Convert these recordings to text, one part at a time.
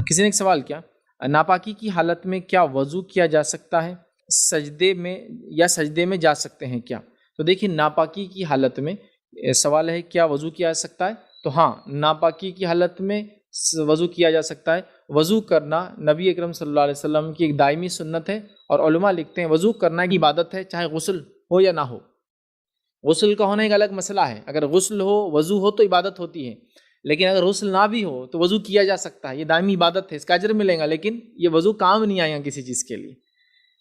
کسی نے ایک سوال کیا، ناپاکی کی حالت میں کیا وضو کیا جا سکتا ہے، سجدے میں جا سکتے ہیں کیا؟ تو دیکھیے ناپاکی کی حالت میں سوال ہے کیا وضو کیا جا سکتا ہے، تو ہاں ناپاکی کی حالت میں وضو کیا جا سکتا ہے۔ وضو کرنا نبی اکرم صلی اللہ علیہ وسلم کی ایک دائمی سنت ہے، اور علماء لکھتے ہیں وضو کرنا ایک عبادت ہے، چاہے غسل ہو یا نہ ہو۔ غسل کا ہونا ایک الگ مسئلہ ہے، اگر غسل ہو وضو ہو تو عبادت ہوتی ہے، لیکن اگر غسل نہ بھی ہو تو وضو کیا جا سکتا ہے، یہ دائمی عبادت ہے، اس کا اجر ملے گا، لیکن یہ وضو کام نہیں آئے گا کسی چیز کے لیے۔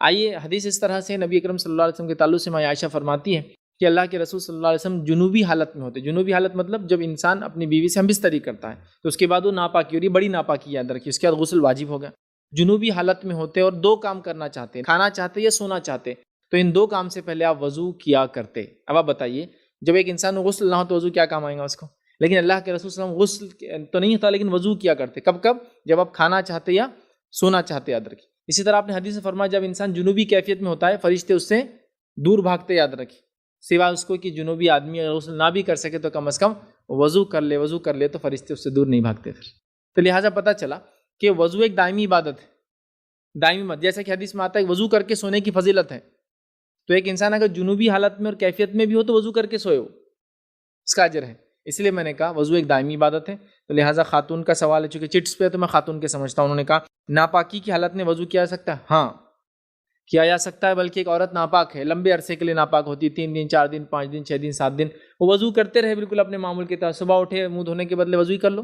آئیے حدیث اس طرح سے نبی اکرم صلی اللہ علیہ وسلم کے تعلق سے ماں عائشہ فرماتی ہے کہ اللہ کے رسول صلی اللہ علیہ وسلم جنوبی حالت میں ہوتے۔ جنوبی حالت مطلب جب انسان اپنی بیوی سے ہم بستری کرتا ہے تو اس کے بعد وہ ناپاکی، اور یہ بڑی ناپاکی یاد رکھیے، اس کے بعد غسل واجب ہوگا۔ جنوبی حالت میں ہوتے اور دو کام کرنا چاہتے، کھانا چاہتے یا سونا چاہتے، تو ان دو کام سے پہلے آپ وضو کیا کرتے۔ اب آپ بتائیے جب ایک انسان غسل نہ ہو تو وضو کیا کام آئے گا اس کو؟ لیکن اللہ کے رسول صلی اللہ علیہ وسلم غسل تو نہیں تھا لیکن وضو کیا کرتے، کب کب؟ جب آپ کھانا چاہتے یا سونا چاہتے، یاد رکھیے۔ اسی طرح آپ نے حدیث میں فرمایا جب انسان جنوبی کیفیت میں ہوتا ہے فرشتے اس سے دور بھاگتے، یاد رکھیے، سوائے اس کو کہ جنوبی آدمی اگر غسل نہ بھی کر سکے تو کم از کم وضو کر لے تو فرشتے اس سے دور نہیں بھاگتے پھر۔ تو لہٰذا پتہ چلا کہ وضو ایک دائمی عبادت ہے، دائمی جیسا کہ حدیث میں آتا ہے وضو کر کے سونے کی فضیلت ہے، تو ایک انسان اگر جنوبی حالت میں اور کیفیت میں بھی ہو تو وضو کر کے سوئے ہو، اس کا اجر ہے۔ اس لیے میں نے کہا وضو ایک دائمی عبادت ہے، تو لہٰذا خاتون کا سوال ہے، چونکہ چٹس پہ تو میں خاتون کے سمجھتا ہوں، انہوں نے کہا ناپاکی کی حالت میں وضو کیا جا سکتا ہے؟ ہاں کیا جا سکتا ہے، بلکہ ایک عورت ناپاک ہے، لمبے عرصے کے لیے ناپاک ہوتی ہے، 3 دن 4 دن 5 دن 6 دن 7 دن، وہ وضو کرتے رہے بالکل اپنے معمول کی طرح، صبح اٹھے منہ دھونے کے بدلے وضو ہی کر لو،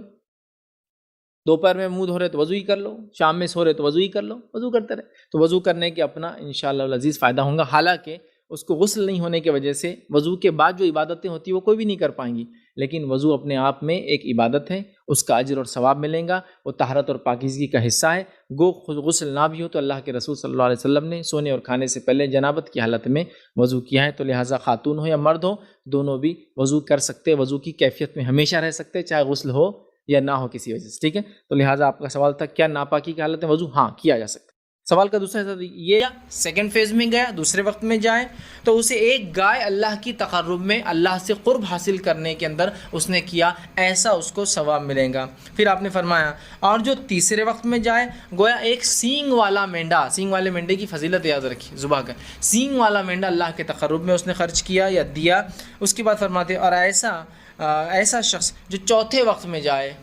دوپہر میں منہ دھو رہے تو وضو ہی کر لو، شام میں سو رہے تو وضو ہی کر لو، وضو کرتے رہے، تو وضو کرنے کے اپنا انشاءاللہ العزیز فائدہ ہوگا۔ حالانکہ اس کو غسل نہیں ہونے کی وجہ سے وضو کے بعد جو عبادتیں ہوتی ہیں وہ کوئی بھی نہیں کر پائیں گی، لیکن وضو اپنے آپ میں ایک عبادت ہے، اس کا اجر اور ثواب ملے گا، وہ طہارت اور پاکیزگی کا حصہ ہے۔ گو غسل نہ بھی ہو تو اللہ کے رسول صلی اللہ علیہ وسلم نے سونے اور کھانے سے پہلے جنابت کی حالت میں وضو کیا ہے، تو لہٰذا خاتون ہو یا مرد ہو دونوں بھی وضو کر سکتے، وضو کی کیفیت میں ہمیشہ رہ سکتے، چاہے غسل ہو یا نہ ہو کسی وجہ سے، ٹھیک ہے۔ تو لہٰذا آپ کا سوال تھا کیا ناپاکی کی حالت میں وضو؟ ہاں کیا جا سکتا ہے۔ سوال کا دوسرا حصہ یہ سیکنڈ فیز میں گیا، دوسرے وقت میں جائے تو اسے ایک گائے اللہ کی تقرب میں اللہ سے قرب حاصل کرنے کے اندر اس نے کیا، ایسا اس کو ثواب ملے گا۔ پھر آپ نے فرمایا اور جو تیسرے وقت میں جائے گویا ایک سینگ والا مینڈا، سینگ والے مینڈے کی فضیلت یاد رکھی، ذبح کا سینگ والا مینڈا اللہ کے تقرب میں اس نے خرچ کیا یا دیا۔ اس کے بعد فرماتے اور ایسا شخص جو چوتھے وقت میں جائے،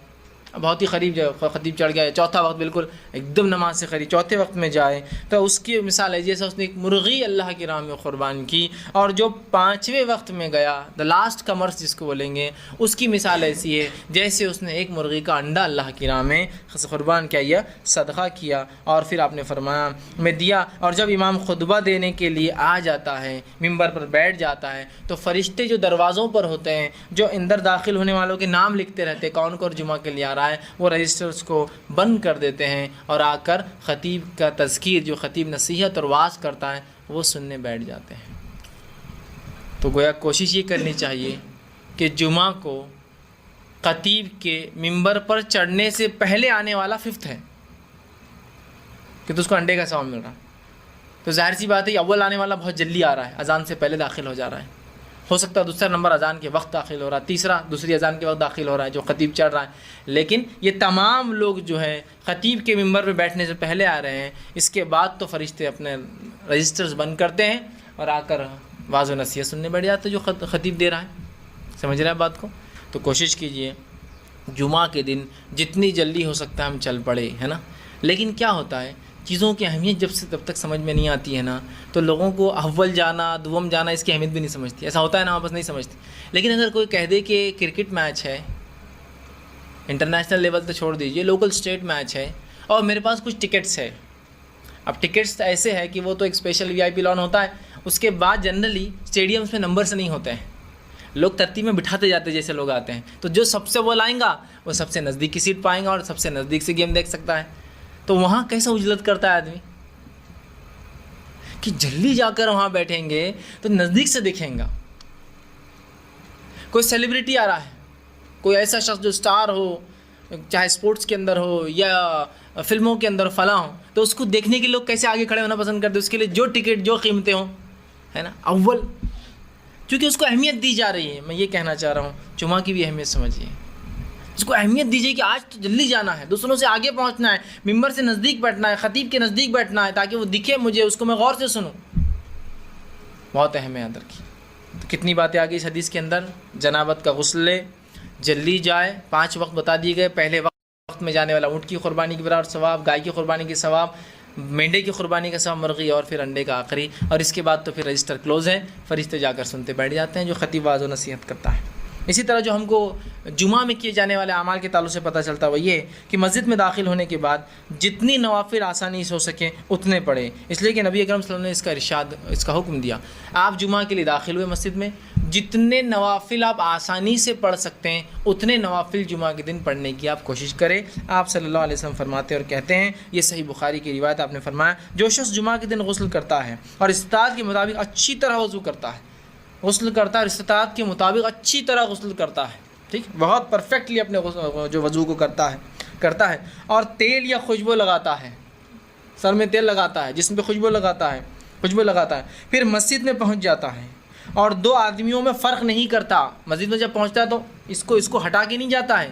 بہت ہی قریب جو خطیب چڑھ گیا، چوتھا وقت بالکل ایک دم نماز سے قریب، چوتھے وقت میں جائے تو اس کی مثال ہے جیسا اس نے ایک مرغی اللہ کی راہ میں قربان کی، اور جو پانچویں وقت میں گیا دا لاسٹ کمرس جس کو بولیں گے، اس کی مثال ایسی ہے جیسے اس نے ایک مرغی کا انڈا اللہ کی راہ میں قربان کیا یا صدقہ کیا۔ اور پھر آپ نے فرمایا میں دیا، اور جب امام خطبہ دینے کے لیے آ جاتا ہے، ممبر پر بیٹھ جاتا ہے، تو فرشتے جو دروازوں پر ہوتے ہیں جو اندر داخل ہونے والوں کے نام لکھتے رہتے ہیں، کون کون جمعہ کے لیے آ رہا ہے، وہ رجسٹرز کو بند کر دیتے ہیں اور آ کر خطیب کا تذکیر، جو خطیب نصیحت اور وعظ کرتا ہے، وہ سننے بیٹھ جاتے ہیں۔ تو گویا کوشش یہ کرنی چاہیے کہ جمعہ کو خطیب کے ممبر پر چڑھنے سے پہلے آنے والا 5th ہے کہ تو اس کو انڈے کا ثواب مل رہا ہے، تو ظاہر سی بات ہے یہ اول آنے والا بہت جلدی آ رہا ہے، اذان سے پہلے داخل ہو جا رہا ہے، ہو سکتا ہے دوسرا نمبر اذان کے وقت داخل ہو رہا ہے، تیسرا دوسری اذان کے وقت داخل ہو رہا ہے جو خطیب چڑھ رہا ہے، لیکن یہ تمام لوگ جو ہیں خطیب کے ممبر پہ بیٹھنے سے پہلے آ رہے ہیں۔ اس کے بعد تو فرشتے اپنے رجسٹرز بند کرتے ہیں اور آ کر واعظ و نصیحت سننے بیٹھ جاتے جو خطیب دے رہا ہے۔ سمجھ رہے ہیں بات کو؟ تو کوشش کیجئے جمعہ کے دن جتنی جلدی ہو سکتا ہے ہم چل پڑے، ہے نا۔ لیکن کیا ہوتا ہے چیزوں کی اہمیت جب تک سمجھ میں نہیں آتی ہے نا، تو لوگوں کو اول جانا دوم جانا اس کی اہمیت بھی نہیں سمجھتی، ایسا ہوتا ہے نا، واپس نہیں سمجھتی۔ لیکن اگر کوئی کہہ دے کہ کرکٹ میچ ہے، انٹرنیشنل لیول تو چھوڑ دیجئے، لوکل اسٹیٹ میچ ہے اور میرے پاس کچھ ٹکٹس ہے، اب ٹکٹس ایسے ہے کہ وہ تو ایک اسپیشل VIP لان ہوتا ہے، اس کے بعد جنرلی اسٹیڈیمس میں نمبر سے نہیں ہوتے ہیں، لوگ ترتیب میں بٹھاتے جاتے جیسے لوگ آتے ہیں، تو جو سب سے وہ لائیں گا وہ سب سے نزدیک کی سیٹ پائیں گا اور سب سے نزدیک سے گیم دیکھ سکتا ہے۔ تو وہاں کیسا اجلت کرتا ہے آدمی کہ جلدی جا کر وہاں بیٹھیں گے تو نزدیک سے دیکھیں گا۔ کوئی سیلیبریٹی آ رہا ہے، کوئی ایسا شخص جو سٹار ہو، چاہے اسپورٹس کے اندر ہو یا فلموں کے اندر فلاں ہو، تو اس کو دیکھنے کے لوگ کیسے آگے کھڑے ہونا پسند کرتے ہیں، اس کے لیے جو ٹکٹ جو قیمتیں ہوں، ہے نا، اول، کیونکہ اس کو اہمیت دی جا رہی ہے۔ میں یہ کہنا چاہ رہا ہوں جمعہ کی بھی اہمیت سمجھیے، اس کو اہمیت دیجیے کہ آج تو جلدی جانا ہے، دوسروں سے آگے پہنچنا ہے، ممبر سے نزدیک بیٹھنا ہے، خطیب کے نزدیک بیٹھنا ہے تاکہ وہ دکھے مجھے، اس کو میں غور سے سنوں. بہت اہم ہے یاد رکھیے. تو کتنی باتیں آ گئی اس حدیث کے اندر. جنابت کا غسل لے، جلدی جائے، 5 وقت بتا دیے گئے. پہلے وقت میں جانے والا اونٹ کی قربانی کے برابر ثواب، گائے کی قربانی کے ثواب، مینڈے کی قربانی کا ثواب، مرغی اور پھر انڈے کا آخری. اور اس کے بعد تو پھر رجسٹر کلوز ہے، فرشتے جا کر سنتے بیٹھ جاتے ہیں جو خطیب واعظ و نصیحت کرتا ہے. اسی طرح جو ہم کو جمعہ میں کیے جانے والے اعمال کے تعلق سے پتہ چلتا ہے وہ یہ کہ مسجد میں داخل ہونے کے بعد جتنی نوافل آسانی سے ہو سکیں اتنے پڑھیں. اس لیے کہ نبی اکرم صلی اللہ علیہ وسلم نے اس کا حکم دیا. آپ جمعہ کے لیے داخل ہوئے مسجد میں، جتنے نوافل آپ آسانی سے پڑھ سکتے ہیں اتنے نوافل جمعہ کے دن پڑھنے کی آپ کوشش کریں. آپ صلی اللہ علیہ وسلم فرماتے اور کہتے ہیں، یہ صحیح بخاری کی روایت، آپ نے فرمایا جو شخص جمعہ کے دن غسل کرتا ہے اور استطاعت کے مطابق اچھی طرح وضو کرتا ہے، غسل کرتا ہے اور استطاعت کے مطابق اچھی طرح غسل کرتا ہے، ٹھیک، بہت پرفیکٹلی اپنے جو وضو کو کرتا ہے اور تیل یا خوشبو لگاتا ہے، سر میں تیل لگاتا ہے، جسم پہ خوشبو لگاتا ہے، پھر مسجد میں پہنچ جاتا ہے اور 2 آدمیوں میں فرق نہیں کرتا. مسجد میں جب پہنچتا ہے تو اس کو ہٹا کے نہیں جاتا ہے،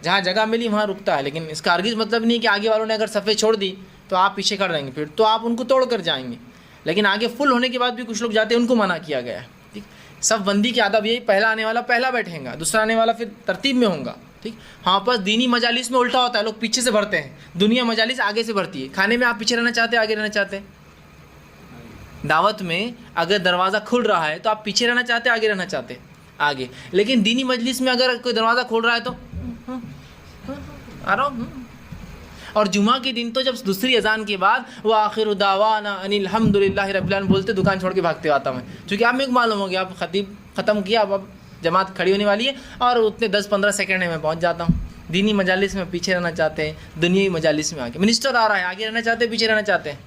جہاں جگہ ملی وہاں رکتا ہے. لیکن اس کا ہرگز مطلب نہیں کہ آگے والوں نے اگر صفیں چھوڑ دی تو آپ پیچھے کر دیں گے، پھر تو آپ ان کو توڑ کر جائیں گے. لیکن آگے فل ہونے کے بعد بھی کچھ لوگ جاتے ہیں، ان کو منع کیا گیا ہے. ٹھیک، صف بندی کی آداب یہی، پہلا آنے والا پہلا بیٹھیں گا، دوسرا آنے والا پھر ترتیب میں ہوں گا. ٹھیک، ہاں بس دینی مجالس میں الٹا ہوتا ہے، لوگ پیچھے سے بھرتے ہیں، دنیا مجالس آگے سے بھرتی ہے. کھانے میں آپ پیچھے رہنا چاہتے ہیں آگے رہنا چاہتے ہیں؟ دعوت میں اگر دروازہ کھل رہا ہے تو آپ پیچھے رہنا چاہتے ہیں آگے رہنا چاہتے ہیں؟ آگے. لیکن دینی مجلس میں اگر کوئی دروازہ کھول رہا ہے تو آ رہا ہوں. اور جمعہ کے دن تو جب دوسری اذان کے بعد وآخر دعوانا ان الحمد للہ رب العالمین بولتے دکان چھوڑ کے بھاگتے آتا ہوں میں، چونکہ آپ میرے کو معلوم ہو گیا آپ خطیب ختم کیا، اب جماعت کھڑی ہونے والی ہے اور اتنے 10-15 سیکنڈ میں پہنچ جاتا ہوں. دینی مجالس میں پیچھے رہنا چاہتے ہیں، دنیاوی مجالس میں آگے. منسٹر آ رہا ہے، آگے رہنا چاہتے ہیں پیچھے رہنا چاہتے ہیں؟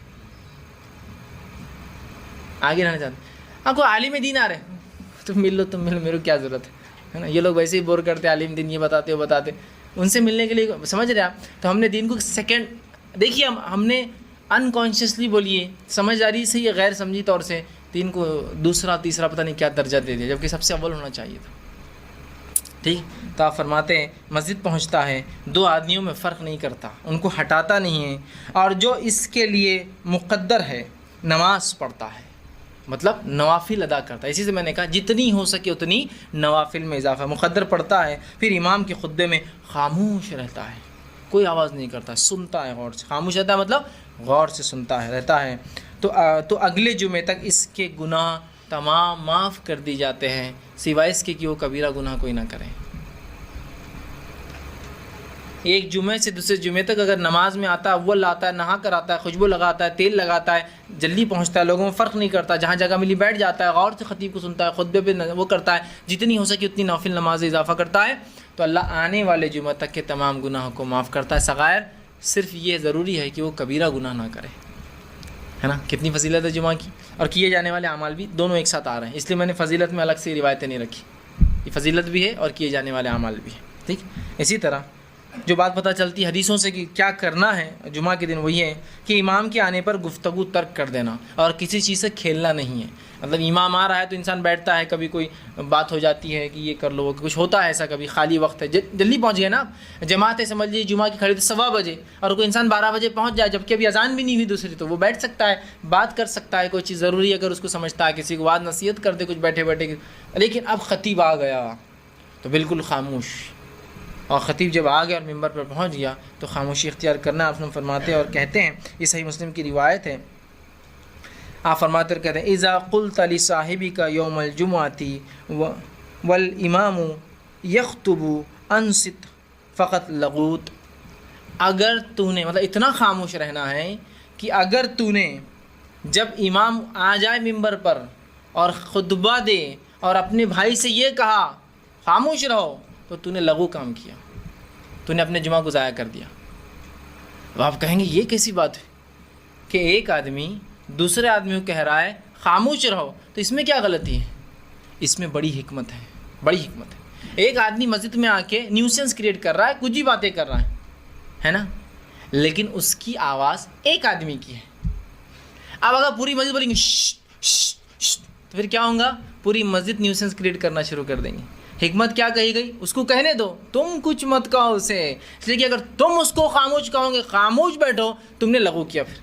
آگے رہنا چاہتے ہیں. ہاں کوئی عالم دین آ رہے ہیں تم مل لو، میرے کو کیا ضرورت ہے نا. یہ لوگ ویسے ہی بور کرتے، عالم دین یہ بتاتے ان سے ملنے کے لیے، سمجھ رہے آپ. تو ہم نے دین کو سیکنڈ دیکھیے، ہم نے انکانشیسلی بولیے، سمجھداری سے یا غیر سمجھی طور سے دین کو دوسرا تیسرا پتہ نہیں کیا درجہ دے دیا، جبکہ سب سے اول ہونا چاہیے تھا. ٹھیک، تو آپ فرماتے ہیں مسجد پہنچتا ہے، 2 آدمیوں میں فرق نہیں کرتا، ان کو ہٹاتا نہیں ہے، اور جو اس کے لیے مقدر ہے نماز پڑھتا ہے، مطلب نوافل ادا کرتا ہے. اسی سے میں نے کہا جتنی ہو سکے اتنی نوافل میں اضافہ، مقدر پڑھتا ہے. پھر امام کے خطبے میں خاموش رہتا ہے، کوئی آواز نہیں کرتا، سنتا ہے غور سے. خاموش رہتا ہے مطلب غور سے سنتا ہے، رہتا ہے. تو اگلے جمعے تک اس کے گناہ تمام معاف کر دی جاتے ہیں، سوائے اس کے کہ وہ کبیرہ گناہ کوئی نہ کرے. ایک جمعے سے دوسرے جمعے تک اگر نماز میں آتا ہے، اول آتا ہے، نہا کر آتا ہے، خوشبو لگاتا ہے، تیل لگاتا ہے، جلدی پہنچتا ہے، لوگوں میں فرق نہیں کرتا، جہاں جگہ ملی بیٹھ جاتا ہے، غور سے خطیب کو سنتا ہے، خطبے پہ وہ کرتا ہے، جتنی ہو سکے اتنی نوافل نماز اضافہ کرتا ہے، تو اللہ آنے والے جمعہ تک کے تمام گناہوں کو معاف کرتا ہے. صغائر صرف یہ ضروری ہے کہ وہ کبیرہ گناہ نہ کرے، ہے نا. کتنی فضیلت ہے جمعہ کی. اور کیے جانے والے اعمال بھی دونوں ایک ساتھ آ رہے ہیں، اس لیے میں نے فضیلت میں الگ سے روایتیں نہیں رکھی. یہ فضیلت بھی ہے اور کیے جانے والے اعمال بھی ہے. ٹھیک، اسی طرح جو بات پتہ چلتی ہے حدیثوں سے کہ کیا کرنا ہے جمعہ کے دن، وہ یہ ہے کہ امام کے آنے پر گفتگو ترک کر دینا اور کسی چیز سے کھیلنا نہیں ہے. مطلب امام آ رہا ہے تو انسان بیٹھتا ہے، کبھی کوئی بات ہو جاتی ہے کہ یہ کر لو، کچھ ہوتا ہے ایسا، کبھی خالی وقت ہے، جلدی پہنچ گئے نا. جماعت ہے سمجھ لیجیے جمعہ کی کھڑی تھی 1:15 بجے اور کوئی انسان 12 بجے پہنچ جائے جبکہ ابھی اذان بھی نہیں ہوئی دوسری، تو وہ بیٹھ سکتا ہے، بات کر سکتا ہے، کوئی چیز ضروری اگر اس کو سمجھتا ہے، کسی کو بات نصیحت کر دے کچھ بیٹھے بیٹھے. لیکن اب خطیب آ گیا تو بالکل خاموش، اور خطیب جب آ گیا اور ممبر پر پہنچ گیا تو خاموشی اختیار کرنا. آپ نے فرماتے ہیں اور کہتے ہیں، یہ صحیح مسلم کی روایت ہے، آپ فرماتے اور کہتے ہیں اذا قلت لصاحبك يوم الجمعة والامام يخطب انصت فقط لغوت. اگر تو نے، مطلب اتنا خاموش رہنا ہے کہ اگر تو نے جب امام آ جائے ممبر پر اور خطبہ دے اور اپنے بھائی سے یہ کہا خاموش رہو، تو نے لغو کام کیا، تو نے اپنے جمعہ کو ضائع کر دیا. اب آپ کہیں گے یہ کیسی بات ہے کہ ایک آدمی دوسرے آدمی کو کہہ رہا ہے خاموش رہو، تو اس میں کیا غلطی ہے؟ اس میں بڑی حکمت ہے، بڑی حکمت ہے. ایک آدمی مسجد میں آ کے نیوسنس کریٹ کر رہا ہے، کچھ ہی باتیں کر رہا ہے نا، لیکن اس کی آواز ایک آدمی کی ہے. اب اگر پوری مسجد بولیں گے شش شش شش، تو پھر کیا ہوگا؟ پوری مسجد نیوسنس کریٹ کرنا شروع کر دیں گے. حکمت کیا کہی گئی؟ اس کو کہنے دو، تم کچھ مت کہو اسے، اس لیے کہ اگر تم اس کو خاموش کہو گے، خاموش بیٹھو، تم نے لغو کیا۔ پھر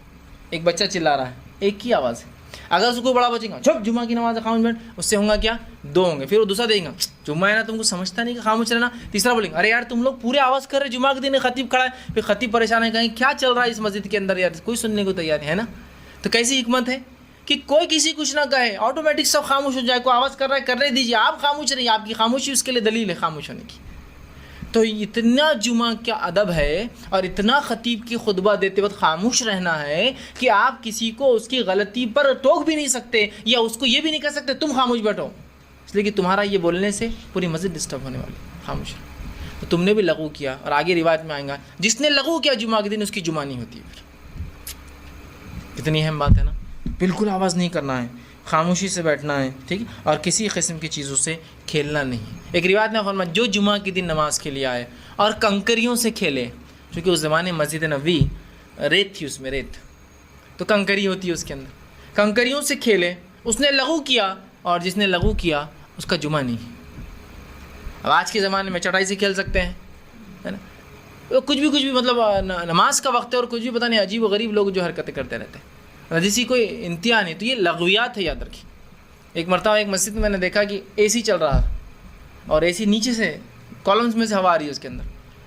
ایک بچہ چلا رہا ہے، ایک ہی آواز ہے، اگر اس کو بڑا بچے گا چپ جمعہ کی نماز ہے خاموش بیٹھ، اس سے ہوں گا کیا؟ دو ہوں گے۔ پھر وہ دوسرا دیں گا جمعہ ہے نا تم کو سمجھتا نہیں کہ خاموش رہنا، تیسرا بولیں گے ارے یار تم لوگ پورے آواز کر رہے، جمعہ کے دن خطیب کھڑا ہے، پھر خطیب پریشان ہے، کہیں کیا چل رہا ہے اس مسجد کے اندر یار، کوئی سننے کو تیار ہے نا۔ تو کیسی حکمت ہے کہ کوئی کسی کچھ نہ کہے، آٹومیٹک سب خاموش ہو جائے، کوئی آواز کر رہا ہے کرنے دیجیے، آپ خاموش رہیے، آپ کی خاموشی اس کے لیے دلیل ہے خاموش ہونے کی۔ تو اتنا جمعہ کا ادب ہے اور اتنا خطیب کی خطبہ دیتے وقت خاموش رہنا ہے کہ آپ کسی کو اس کی غلطی پر ٹوک بھی نہیں سکتے، یا اس کو یہ بھی نہیں کہہ سکتے تم خاموش بیٹھو، اس لیے کہ تمہارا یہ بولنے سے پوری مسجد ڈسٹرب ہونے والی، خاموش۔ تو تم نے بھی لغو کیا، اور آگے روایت میں آئیں گا جس نے لغو کیا جمعہ کے دن اس کی جمعہ نہیں ہوتی ہے۔ پھر کتنی اہم بات ہے نا، بالکل آواز نہیں کرنا ہے، خاموشی سے بیٹھنا ہے، ٹھیک ہے، اور کسی قسم کی چیزوں سے کھیلنا نہیں۔ ایک روایت میں فرمایا جو جمعہ کے دن نماز کے لیے آئے اور کنکریوں سے کھیلے، کیونکہ اس زمانے مسجد نبوی ریت تھی، اس میں ریت تو کنکری ہوتی ہے اس کے اندر، کنکریوں سے کھیلے، اس نے لغو کیا، اور جس نے لغو کیا اس کا جمعہ نہیں۔ اب آج کے زمانے میں چٹائی سے کھیل سکتے ہیں، ہے نا، کچھ بھی مطلب نماز کا وقت ہے اور کچھ بھی پتہ نہیں عجیب و غریب لوگ جو حرکتیں کرتے رہتے ہیں، جیسی کوئی انتہا نہیں۔ تو یہ لغویات ہے، یاد رکھیے۔ ایک مرتبہ ایک مسجد میں میں نے دیکھا کہ اے سی چل رہا اور اے سی نیچے سے کالمز میں سے ہوا آ رہی ہے اس کے اندر،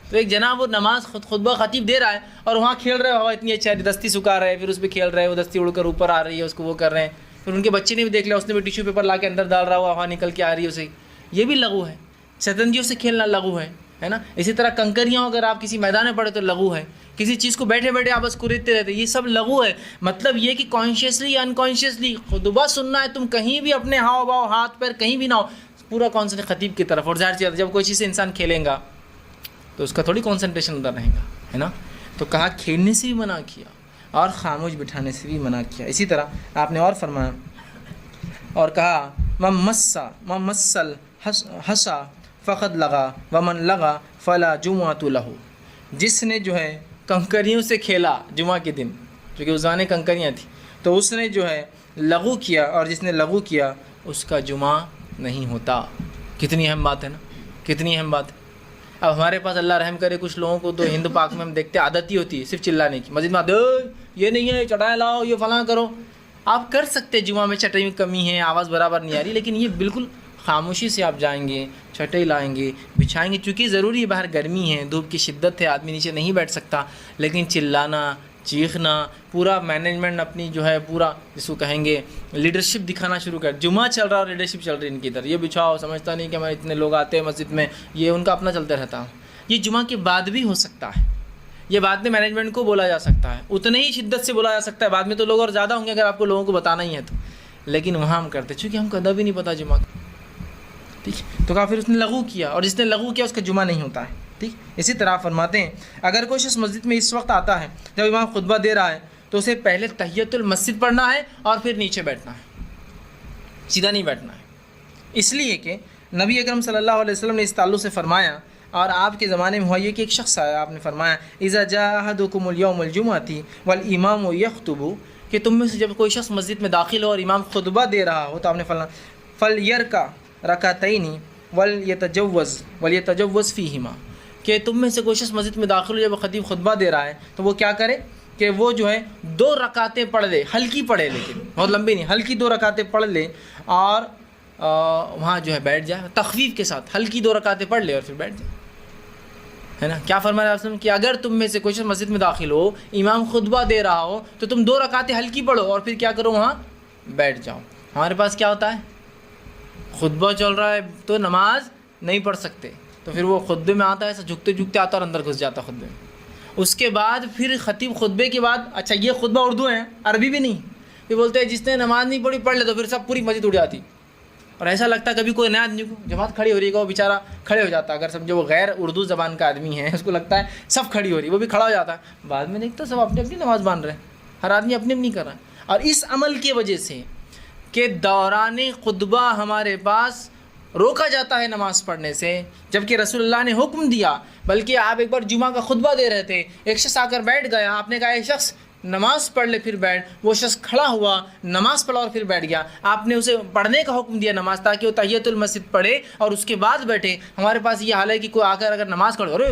تو ایک جناب وہ نماز خطبہ خطیب دے رہا ہے اور وہاں کھیل رہے، ہوا اتنی اچھی دستی سکھا رہے ہیں، پھر اس پہ کھیل رہے ہیں، وہ دستی اڑ کر اوپر آ رہی ہے، اس کو وہ کر رہے ہیں، پھر ان کے بچے نے بھی دیکھ لیا، اس نے بھی ٹیشو پیپر لا کے اندر ڈال رہا ہوا، ہوا نکل کے آ رہی ہے اسے، یہ بھی لغو ہے۔ شطرنجیوں سے کھیلنا لغو ہے نا۔ اسی طرح کنکریاں اگر آپ کسی میدان میں پڑے تو لغو ہے، کسی چیز کو بیٹھے بیٹھے آپ بس کوریدتے رہتے، یہ سب لغو ہے۔ مطلب یہ کہ کانشیسلی یا انکانشیسلی خطبہ سننا ہے، تم کہیں بھی اپنے ہاؤ باؤ ہاتھ پیر کہیں بھی نہ ہو، پورا کانسنٹریٹ خطیب کی طرف۔ اور ظاہر سی جب کوئی چیز سے انسان کھیلے گا تو اس کا تھوڑی کانسنٹریشن ادھر رہے گا، ہے نا۔ تو کہا کھیلنے سے بھی منع کیا اور خاموش بٹھانے سے بھی منع کیا۔ اسی طرح آپ نے اور فرمایا اور کہا ممسل حسا فقد لغا ومن لغا فلا جمعۃ لہ، جس نے جو ہے کنکریوں سے کھیلا جمعہ کے دن، کیونکہ اس زمانے کنکریاں تھیں، تو اس نے جو ہے لغو کیا، اور جس نے لغو کیا اس کا جمعہ نہیں ہوتا۔ کتنی اہم بات ہے نا، کتنی اہم بات ہے۔ اب ہمارے پاس اللہ رحم کرے کچھ لوگوں کو تو ہند پاک میں ہم دیکھتے عادت ہی ہوتی ہے صرف چلانے کی، مسجد میں یہ نہیں ہے چٹائی لاؤ، یہ فلاں کرو۔ آپ کر سکتے جمعہ میں چٹائی میں کمی ہے، آواز برابر نہیں آ رہی، لیکن یہ بالکل خاموشی سے آپ جائیں گے، چٹائی لائیں گے، بچھائیں گے، چونکہ ضروری ہے باہر گرمی ہے، دھوپ کی شدت ہے، آدمی نیچے نہیں بیٹھ سکتا، لیکن چلانا چیخنا، پورا مینجمنٹ اپنی جو ہے پورا جس کو کہیں گے لیڈرشپ دکھانا شروع کر، جمعہ چل رہا اور لیڈرشپ چل رہی ان کی ادھر، یہ بچھاؤ، سمجھتا نہیں کہ ہمارے اتنے لوگ آتے ہیں مسجد میں، یہ ان کا اپنا چلتا رہتا۔ یہ جمعہ کے بعد بھی ہو سکتا ہے، یہ بعد میں مینجمنٹ کو بولا جا سکتا ہے، اتنے ہی شدت سے بولا جا سکتا ہے، بعد میں تو لوگ اور زیادہ ہوں گے اگر آپ کو لوگوں کو بتانا ہی ہے تو، لیکن وہاں ہم کرتے چونکہ ہم کو ادب ہی نہیں پتہ جمعہ کا، ٹھیک۔ تو کہا پھر اس نے لغو کیا، اور جس نے لغو کیا اس کا جمعہ نہیں ہوتا ہے، ٹھیک۔ اسی طرح فرماتے ہیں اگر کوئی شخص مسجد میں اس وقت آتا ہے جب امام خطبہ دے رہا ہے تو اسے پہلے تحیۃ المسجد پڑھنا ہے اور پھر نیچے بیٹھنا ہے، سیدھا نہیں بیٹھنا ہے، اس لیے کہ نبی اکرم صلی اللہ علیہ وسلم نے اس تعلق سے فرمایا، اور آپ کے زمانے میں ہوا یہ کہ ایک شخص آیا، آپ نے فرمایا اذا جاء احدکم اليوم الجمعۃ والامام یخطب، کہ تم میں سے جب کوئی شخص مسجد میں داخل ہو اور امام خطبہ دے رہا ہو تو آپ نے فرمایا فلیرکع رکعتین ولیتجوز فیہما، کہ تم میں سے کوئی شخص مسجد میں داخل ہو جب خطیب خطبہ دے رہا ہے تو وہ کیا کرے کہ وہ جو ہے 2 رکعتیں پڑھ لے، ہلکی پڑھے، لیکن بہت لمبی نہیں، ہلکی 2 رکعتیں پڑھ لے، اور وہاں جو ہے بیٹھ جائے تخفیف کے ساتھ، ہلکی 2 رکعتیں پڑھ لے اور پھر بیٹھ جائے، ہے نا۔ کیا فرمایا آپ نے کہ اگر تم میں سے کوئی شخص مسجد میں داخل ہو، امام خطبہ دے رہا ہو تو تم 2 رکعتیں ہلکی پڑھو اور پھر کیا کرو وہاں بیٹھ جاؤ۔ ہمارے پاس کیا ہوتا ہے، خطبہ چل رہا ہے تو نماز نہیں پڑھ سکتے، تو پھر وہ خطبے میں آتا ہے ایسا جھکتے جھکتے آتا اور اندر گھس جاتا خطبے میں، اس کے بعد پھر خطیب خطبے کے بعد، اچھا یہ خطبہ اردو ہے عربی بھی نہیں، یہ بولتے ہیں جس نے نماز نہیں پڑھی پڑھ لے، تو پھر سب پوری مسجد اڑ جاتی، اور ایسا لگتا ہے کبھی کوئی نیا آدمی کو جماعت کھڑی ہو رہی ہے وہ بیچارہ کھڑے ہو جاتا ہے، اگر سمجھو وہ غیر اردو زبان کا آدمی ہے، اس کو لگتا ہے سب کھڑی ہو رہی ہے، وہ بھی کھڑا ہو جاتا ہے، بعد میں دیکھتا سب اپنی اپنی نماز باندھ رہے ہیں، ہر آدمی اپنی اپنی کر رہا ہے۔ اور اس عمل کی وجہ سے کہ دوران خطبہ ہمارے پاس روکا جاتا ہے نماز پڑھنے سے، جبکہ رسول اللہ نے حکم دیا، بلکہ آپ ایک بار جمعہ کا خطبہ دے رہے تھے، ایک شخص آ کر بیٹھ گیا، آپ نے کہا اے شخص نماز پڑھ لے پھر بیٹھ، وہ شخص کھڑا ہوا نماز پڑھا اور پھر بیٹھ گیا، آپ نے اسے پڑھنے کا حکم دیا نماز، تاکہ وہ تحیۃ المسجد پڑھے اور اس کے بعد بیٹھے۔ ہمارے پاس یہ حال ہے کہ کوئی آ کر اگر نماز پڑھ، ارے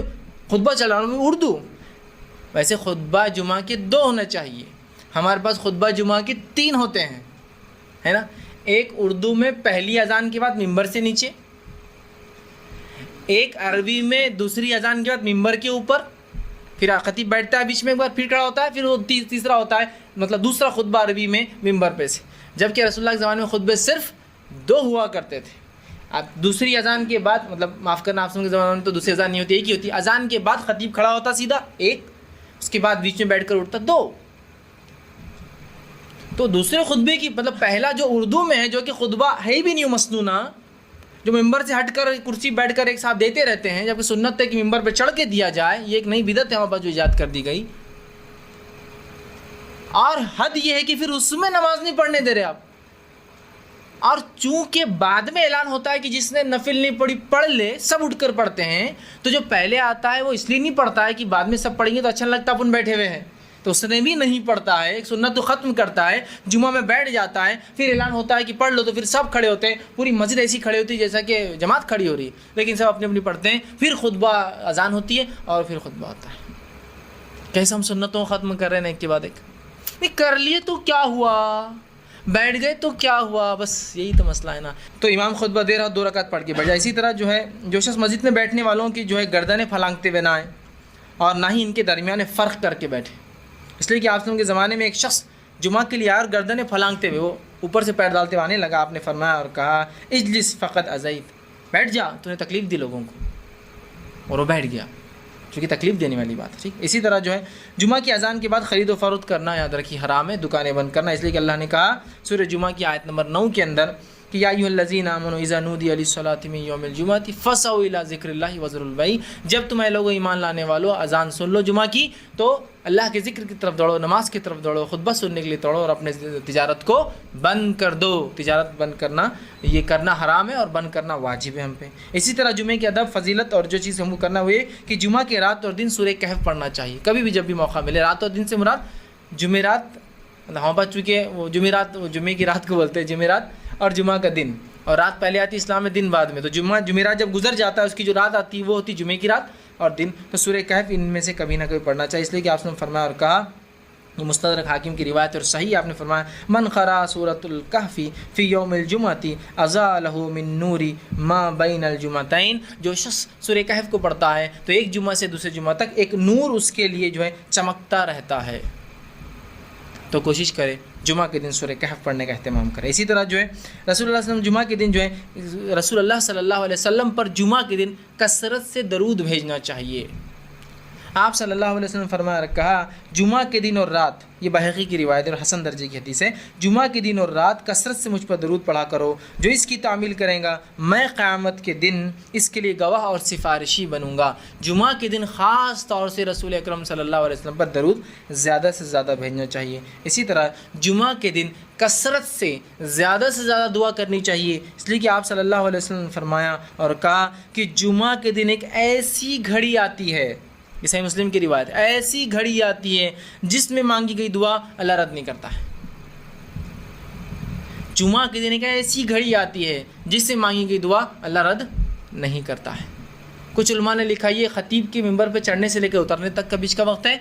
خطبہ چلا رہا ہوں اردو، ویسے خطبہ جمعہ کے 2 ہونا چاہیے، ہمارے پاس خطبہ جمعہ کے 3 ہوتے ہیں، ہے نا؟ ایک اردو میں پہلی اذان کے بعد ممبر سے نیچے، ایک عربی میں دوسری اذان کے بعد ممبر کے اوپر، پھر خطیب بیٹھتا ہے بیچ میں ایک بار پھر کھڑا ہوتا ہے، پھر وہ تیسرا ہوتا ہے مطلب دوسرا خطبہ عربی میں ممبر پہ سے، جبکہ رسول اللہ کے زمانے میں خطبے صرف 2 ہوا کرتے تھے۔ اب دوسری اذان کے بعد مطلب معاف کرنا، آپ کے زمانے میں تو دوسری اذان نہیں ہوتی، ایک ہی ہوتی، اذان کے بعد خطیب کھڑا ہوتا سیدھا ایک، اس کے بعد بیچ میں بیٹھ کر اٹھتا 2۔ تو دوسرے خطبے کی مطلب پہلا جو اردو میں ہے، جو کہ خطبہ ہے بھی نہیں مسنونہ، جو ممبر سے ہٹ کر کرسی بیٹھ کر ایک ساتھ دیتے رہتے ہیں، جبکہ سنت ہے کہ ممبر پہ چڑھ کے دیا جائے، یہ ایک نئی بدعت ہے ہمارے پاس جو ایجاد کر دی گئی، اور حد یہ ہے کہ پھر اس میں نماز نہیں پڑھنے دے رہے آپ۔ اور چونکہ بعد میں اعلان ہوتا ہے کہ جس نے نفل نہیں پڑھی پڑھ لے، سب اٹھ کر پڑھتے ہیں، تو جو پہلے آتا ہے وہ اس لیے نہیں پڑھتا ہے کہ بعد میں سب پڑھیں گے تو اچھا لگتا ہے اپن بیٹھے ہوئے ہیں، تو اس نے بھی نہیں پڑھتا ہے، ایک سنت تو ختم کرتا ہے، جمعہ میں بیٹھ جاتا ہے، پھر اعلان ہوتا ہے کہ پڑھ لو، تو پھر سب کھڑے ہوتے ہیں، پوری مسجد ایسی کھڑی ہوتی ہے جیسا کہ جماعت کھڑی ہو رہی ہے، لیکن سب اپنی اپنی پڑھتے ہیں، پھر خطبہ اذان ہوتی ہے اور پھر خطبہ ہوتا ہے۔ کیسے ہم سنتوں کو ختم کر رہے ہیں ایک کے بعد ایک؟ نہیں کر لیے تو کیا ہوا، بیٹھ گئے تو کیا ہوا، بس یہی تو مسئلہ ہے نا۔ تو امام خطبہ دے رہا 2 رکعت پڑھ کے بیٹھ جائے۔ اسی طرح جو ہے جو شخص مسجد میں بیٹھنے والوں کی جو ہے گردنیں پھلانگتے ہوئے نہ آئیں، اور نہ ہی ان کے درمیان فرق کر کے بیٹھے، اس لیے کہ آپ کے زمانے میں ایک شخص جمعہ کے لیے آیا اور گردنیں پھلانگتے ہوئے وہ اوپر سے پیر ڈالتے ہوئے آنے لگا، آپ نے فرمایا اور کہا اجلس فقط ازیت، بیٹھ جا، تو نے تکلیف دی لوگوں کو، اور وہ بیٹھ گیا، چونکہ تکلیف دینے والی بات ہے، ٹھیک۔ اسی طرح جو ہے جمعہ کی اذان کے بعد خرید و فروخت کرنا یاد رکھیے حرام ہے، دکانیں بند کرنا، اس لیے کہ اللہ نے کہا سورہ جمعہ کی آیت نمبر 9 کے اندر کہ یا ایھا الذین آمنوا اذا نودی للصلاۃ من یوم الجمعۃ فاسعوا الی ذکر اللہ وذروا البیع، جب تم اے لوگو ایمان لانے والو اذان سن لو جمعہ کی تو اللہ کے ذکر کی طرف دوڑو، نماز کی طرف دوڑو، خطبہ سننے کے لیے دوڑو، اور اپنے تجارت کو بند کر دو۔ تجارت بند کرنا یہ کرنا حرام ہے اور بند کرنا واجب ہے ہم پہ۔ اسی طرح جمعے کے ادب فضیلت اور جو چیز ہم کو کرنا ہوئے کہ جمعہ کے رات اور دن سورہ کہف پڑھنا چاہیے، کبھی بھی جب بھی موقع ملے۔ رات اور دن سے مراد جمعرات، ہمارے پاس چونکہ وہ جمعرات جمعے کی رات کو بولتے ہیں جمعرات، اور جمعہ کا دن، اور رات پہلے آتی ہے اسلام میں، دن بعد میں، تو جمعرات جب گزر جاتا ہے اس کی جو رات آتی ہے وہ ہوتی ہے جمعے کی رات، اور دن تو سورہ کہف ان میں سے کبھی نہ کبھی پڑھنا چاہیے، اس لیے کہ آپ نے فرمایا اور کہا، یہ مستدرک حاکم کی روایت اور صحیح، آپ نے فرمایا من قرأ سورۃ الکہف فی یوم الجمعۃ ازالہ من نور ما بین الجمعتین، جو شخص سورہ کہف کو پڑھتا ہے تو ایک جمعہ سے دوسرے جمعہ تک ایک نور اس کے لیے جو ہے چمکتا رہتا ہے۔ تو کوشش کرے جمعہ کے دن سورہ کہف پڑھنے کا اہتمام کرے۔ اسی طرح جو ہے رسول اللہ صلی اللہ علیہ وسلم جمعہ کے دن جو ہے رسول اللہ صلی اللہ علیہ وسلم پر جمعہ کے دن کثرت سے درود بھیجنا چاہیے۔ آپ صلی اللہ علیہ وسلم فرمایا اور کہا جمعہ کے دن اور رات، یہ بحقی کی روایت اور حسن درجے کی حدیث ہے، جمعہ کے دن اور رات کثرت سے مجھ پر درود پڑھا کرو، جو اس کی تعمیل کرے گا میں قیامت کے دن اس کے لیے گواہ اور سفارشی بنوں گا۔ جمعہ کے دن خاص طور سے رسول اکرم صلی اللہ علیہ وسلم پر درود زیادہ سے زیادہ بھیجنا چاہیے۔ اسی طرح جمعہ کے دن کثرت سے زیادہ دعا کرنی چاہیے، اس لیے کہ آپ صلی اللہ علیہ وسلم نے فرمایا اور کہا کہ جمعہ کے دن ایک ایسی گھڑی آتی ہے، یہ صحیح مسلم کی روایت، ایسی گھڑی آتی ہے جس میں مانگی گئی دعا اللہ رد نہیں کرتا ہے۔ جمعہ کے دن ایک ایسی گھڑی آتی ہے جس سے مانگی گئی دعا اللہ رد نہیں کرتا ہے۔ کچھ علماء نے لکھا یہ خطیب کے ممبر پہ چڑھنے سے لے کے اترنے تک کا بیچ کا وقت ہے،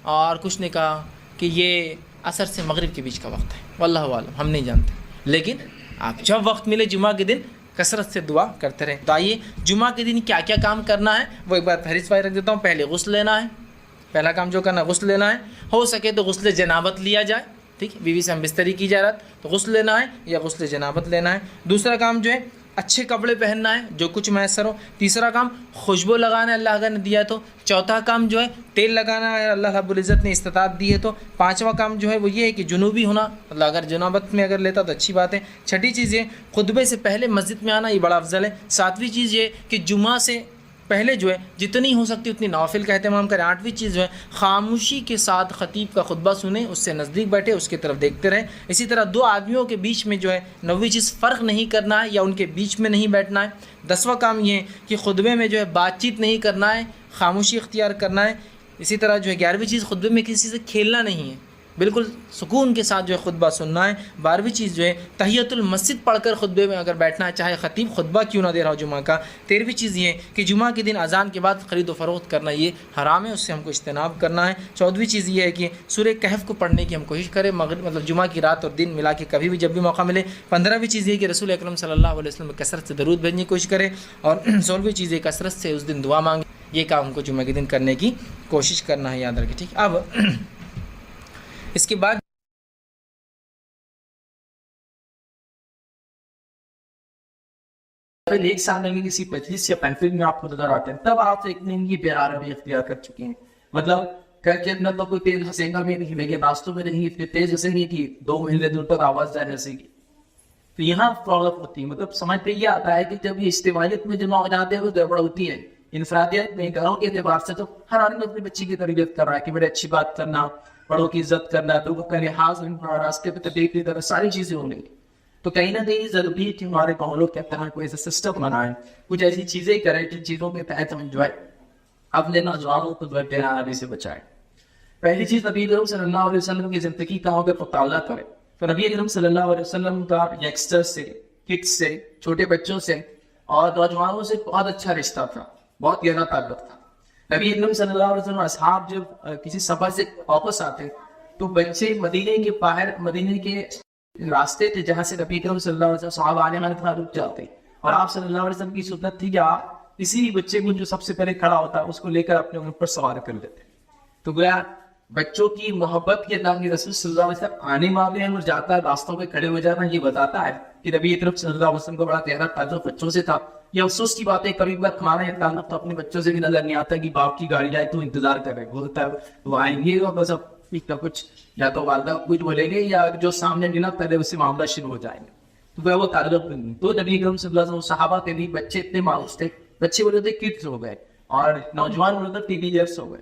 اور کچھ نے کہا کہ یہ عصر سے مغرب کے بیچ کا وقت ہے، واللہ عالم، ہم نہیں جانتے، لیکن آپ جب وقت ملے جمعہ کے دن کثرت سے دعا کرتے رہیں۔ تو آئیے جمعہ کے دن کیا کیا کام کرنا ہے وہ ایک بار فہرست رکھ دیتا ہوں۔ پہلے غسل لینا ہے، پہلا کام جو کرنا ہے غسل لینا ہے، ہو سکے تو غسل جنابت لیا جائے، ٹھیک، بیوی سے ہم بستری کی جا رہا تو غسل لینا ہے یا غسل جنابت لینا ہے۔ دوسرا کام جو ہے اچھے کپڑے پہننا ہے جو کچھ میسر ہو۔ تیسرا کام خوشبو لگانا ہے اللہ نے دیا تو۔ چوتھا کام جو ہے تیل لگانا ہے اللہ رب العزت نے استطاعت دی ہے تو۔ پانچواں کام جو ہے وہ یہ ہے کہ جنوبی ہونا، مطلب اگر جنابت میں اگر لیتا تو اچھی بات ہے۔ چھٹی چیز یہ خطبے سے پہلے مسجد میں آنا، یہ بڑا افضل ہے۔ ساتویں چیز یہ کہ جمعہ سے پہلے جو ہے جتنی ہو سکتی اتنی نوافل کا اہتمام کریں۔ آٹھویں چیز جو ہے خاموشی کے ساتھ خطیب کا خطبہ سنیں، اس سے نزدیک بیٹھے، اس کی طرف دیکھتے رہیں۔ اسی طرح دو آدمیوں کے بیچ میں جو ہے نویں چیز فرق نہیں کرنا ہے یا ان کے بیچ میں نہیں بیٹھنا ہے۔ 10واں کام یہ ہے کہ خطبے میں جو ہے بات چیت نہیں کرنا ہے، خاموشی اختیار کرنا ہے۔ اسی طرح جو ہے 11ویں چیز خطبے میں کسی سے کھیلنا نہیں ہے، بالکل سکون کے ساتھ جو ہے خطبہ سننا ہے۔ 12ویں چیز جو ہے تحیۃ المسجد پڑھ کر خطبے میں اگر بیٹھنا ہے، چاہے خطیب خطبہ کیوں نہ دے رہا ہو جمعہ کا۔ 13ویں چیز یہ ہے کہ جمعہ کے دن اذان کے بعد خرید و فروخت کرنا یہ حرام ہے، اس سے ہم کو اجتناب کرنا ہے۔ 14ویں چیز یہ ہے کہ سورہ کہف کو پڑھنے کی ہم کوشش کریں، مطلب جمعہ کی رات اور دن ملا کے کبھی بھی جب بھی موقع ملے۔ 15ویں چیز یہ ہے کہ رسول اکرم صلی اللہ علیہ وسلم کثرت سے درود بھیجنے کی کوشش کریں، اور 16ویں چیز یہ کثرت سے اس دن دعا مانگیں۔ یہ کام ہم کو جمعہ کے دن کرنے کی کوشش کرنا ہے، یاد رکھیں، ٹھیک۔ اب اس کے بعد ایک سال میں کسی 25 یا 35 میں آپ کو نظر آتے ہیں، تب آپ ایک دن کی پیار بھی اختیار کر چکے ہیں، مطلب گھر کے اندر تو کوئی تیز ہنسینگا بھی نہیں، لیکن راستوں میں نہیں اتنی تیز ہنسیں کی 2 مہینے دور تک آواز جائے ہنسے گی، تو یہاں پرابلم ہوتی ہے۔ مطلب سمجھ پہ یہ آتا ہے کہ جب یہ اجتماعیت میں جمع ہو جاتے ہیں تو گڑبڑ ہوتی ہے۔ انفرادیت میں گھروں کے اعتبار سے تو ہر آدمی اپنے بچے کی تربیت کر رہا ہے کہ بڑے اچھی بات کرنا، بڑوں کی عزت کرنا، لوگوں کا لحاظ کرنا، راستے پہ تبلیغ کی طرح ساری چیزیں ہوں گی، تو کہیں نہ کہیں ضروری ہے کہ ہمارے ماحولوں کے طرح کوئی ایسا سسٹم بنائیں، کچھ ایسی چیزیں کریں جن چیزوں کے تحت ہم انجوائے اپنے نوجوانوں کو آنے سے بچائیں۔ پہلی چیز نبی اکرم صلی اللہ علیہ وسلم کی زندگی کا ہوگا مطالعہ کریں۔ تو نبی اکرم صلی اللہ علیہ وسلم کا یگسٹر سے، کڈس سے، چھوٹے بچوں سے اور نوجوانوں سے بہت اچھا رشتہ تھا، بہت گہرا تعلق تھا۔ نبی اکرم صلی اللہ علیہ وسلم اصحاب جب کسی سفر سے واپس آتے تو بچے مدینے کے باہر، مدینے کے راستے تھے جہاں سے نبی اکرم صلی اللہ علیہ وسلم صحابہ آنے والے تھا رک جاتے، اور آپ صلی اللہ علیہ وسلم کی سنت تھی کہ آپ کسی بھی بچے کو جو سب سے پہلے کھڑا ہوتا اس کو لے کر اپنے اونٹ پر سوار کر لیتے۔ تو گویا بچوں کی محبت کے اللہ کے رسول صلی اللہ علیہ وسلم آنے والے ہیں اور جاتا ہے راستوں پہ کھڑے ہو جانا، یہ بتاتا ہے کہ نبی اکرم صلی اللہ علیہ وسلم کو بڑا گہرا تعلق بچوں سے تھا۔ یہ افسوس کی بات ہے کبھی بار ہمارا یہ تعلق تو اپنے بچوں سے بھی نظر نہیں آتا کہ باپ کی گاڑی آئے تو انتظار کر رہے، بولتا ہے وہ آئیں گے اور بس اب کچھ یا تو والدہ کچھ بولیں گے یا جو سامنے ملا پہلے اس سے معاملہ شروع ہو جائیں گے، تو وہ تعلق نہیں۔ تو نبی اکرم صلی اللہ علیہ وسلم صحابہ کے بھی بچے اتنے مایوس تھے، بچے بولے تھے کڈز ہو گئے اور نوجوان بولے تھے ٹین ایجرس ہو گئے،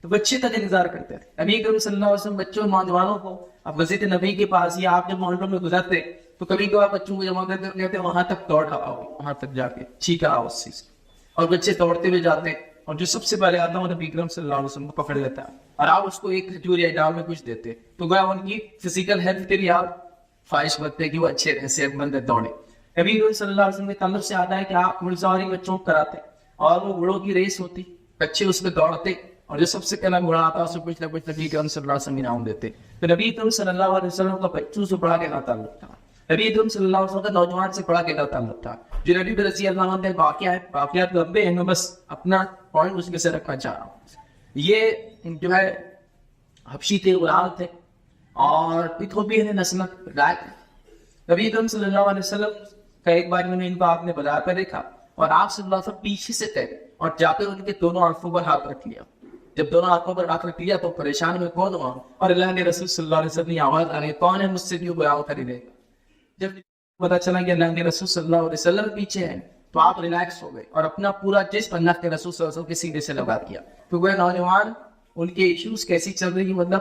تو بچے تک انتظار کرتے تھے۔ نبی اکرم صلی اللہ علیہ وسلم بچوں اور نوجوانوں کو اب مسجد نبی کے پاس یا آپ جب محلوں میں گزرتے تو کبھی کبھار بچوں کو جمع کرتے کہتے وہاں تک دوڑ آؤ، وہاں تک جا کے ٹھیک ہے اس چیز، اور بچے دوڑتے ہوئے جاتے اور جو سب سے پہلے آتا ہے وہ نبی اکرم صلی اللہ علیہ وسلم کو پکڑ لیتا ہے اور آپ اس کو ایک کھجور یا ڈال میں کچھ دیتے، تو گویا ان کی فزیکل ہیلتھ کے لیے آپ خواہش کرتے کہ وہ اچھے رہے، صحت مند دوڑے۔ نبی اکرم صلی اللہ علیہ وسلم کے تعلق سے آتا ہے کہ آپ گھڑ سواری بچوں کو کراتے اور وہ گھوڑوں کی ریس ہوتی، بچے اس میں دوڑتے اور جو سب سے پہلا گھوڑا آتا اس کو کچھ نہ کچھ نبی اکرم صلی اللہ علیہ وسلم انعام دیتے۔ تو نبی اکرم صلی اللہ علیہ وسلم کا بچوں سے بڑا گہرا تعلق تھا، نبی اکرم صلی اللہ علیہ وسلم کا نوجوان سے بڑا گہرا تعلق تھا۔ جو نبی رضی اللہ عنہ کا واقعات لمبے ہیں، میں بس اپنا پوائنٹ اس میں سے رکھنا چاہ رہا ہوں۔ یہ جو ہے حبشی تھے، غلام تھے اور ایتھوپین نسل رائے تھے۔ نبی اکرم صلی اللہ علیہ وسلم کا ایک بار میں نے ان کو آپ نے بازار پہ دیکھا اور آپ صلی اللہ علیہ وسلم پیچھے سے تھے اور جا کر ان کے دونوں آنکھوں پر ہاتھ رکھ لیا۔ جب دونوں آنکھوں پر ہاتھ رکھ لیا تو پریشان میں کون ہوا، اور اللہ کے رسول صلی اللہ علیہ وسلم کی آواز آ رہی ہے کون ہے مجھ سے بھی غلام خریدے گا۔ جب پتا چلا کہ اللہ کے رسول صلی اللہ علیہ وسلم پیچھے ہیں تو آپ ریلیکس ہو گئے اور اپنا پورا جسم اللہ کے رسول صلی اللہ علیہ وسلم کے سینے سے لگا دیا۔ تو وہ نوجوان ان کے ایشوز کیسی چل رہی، مطلب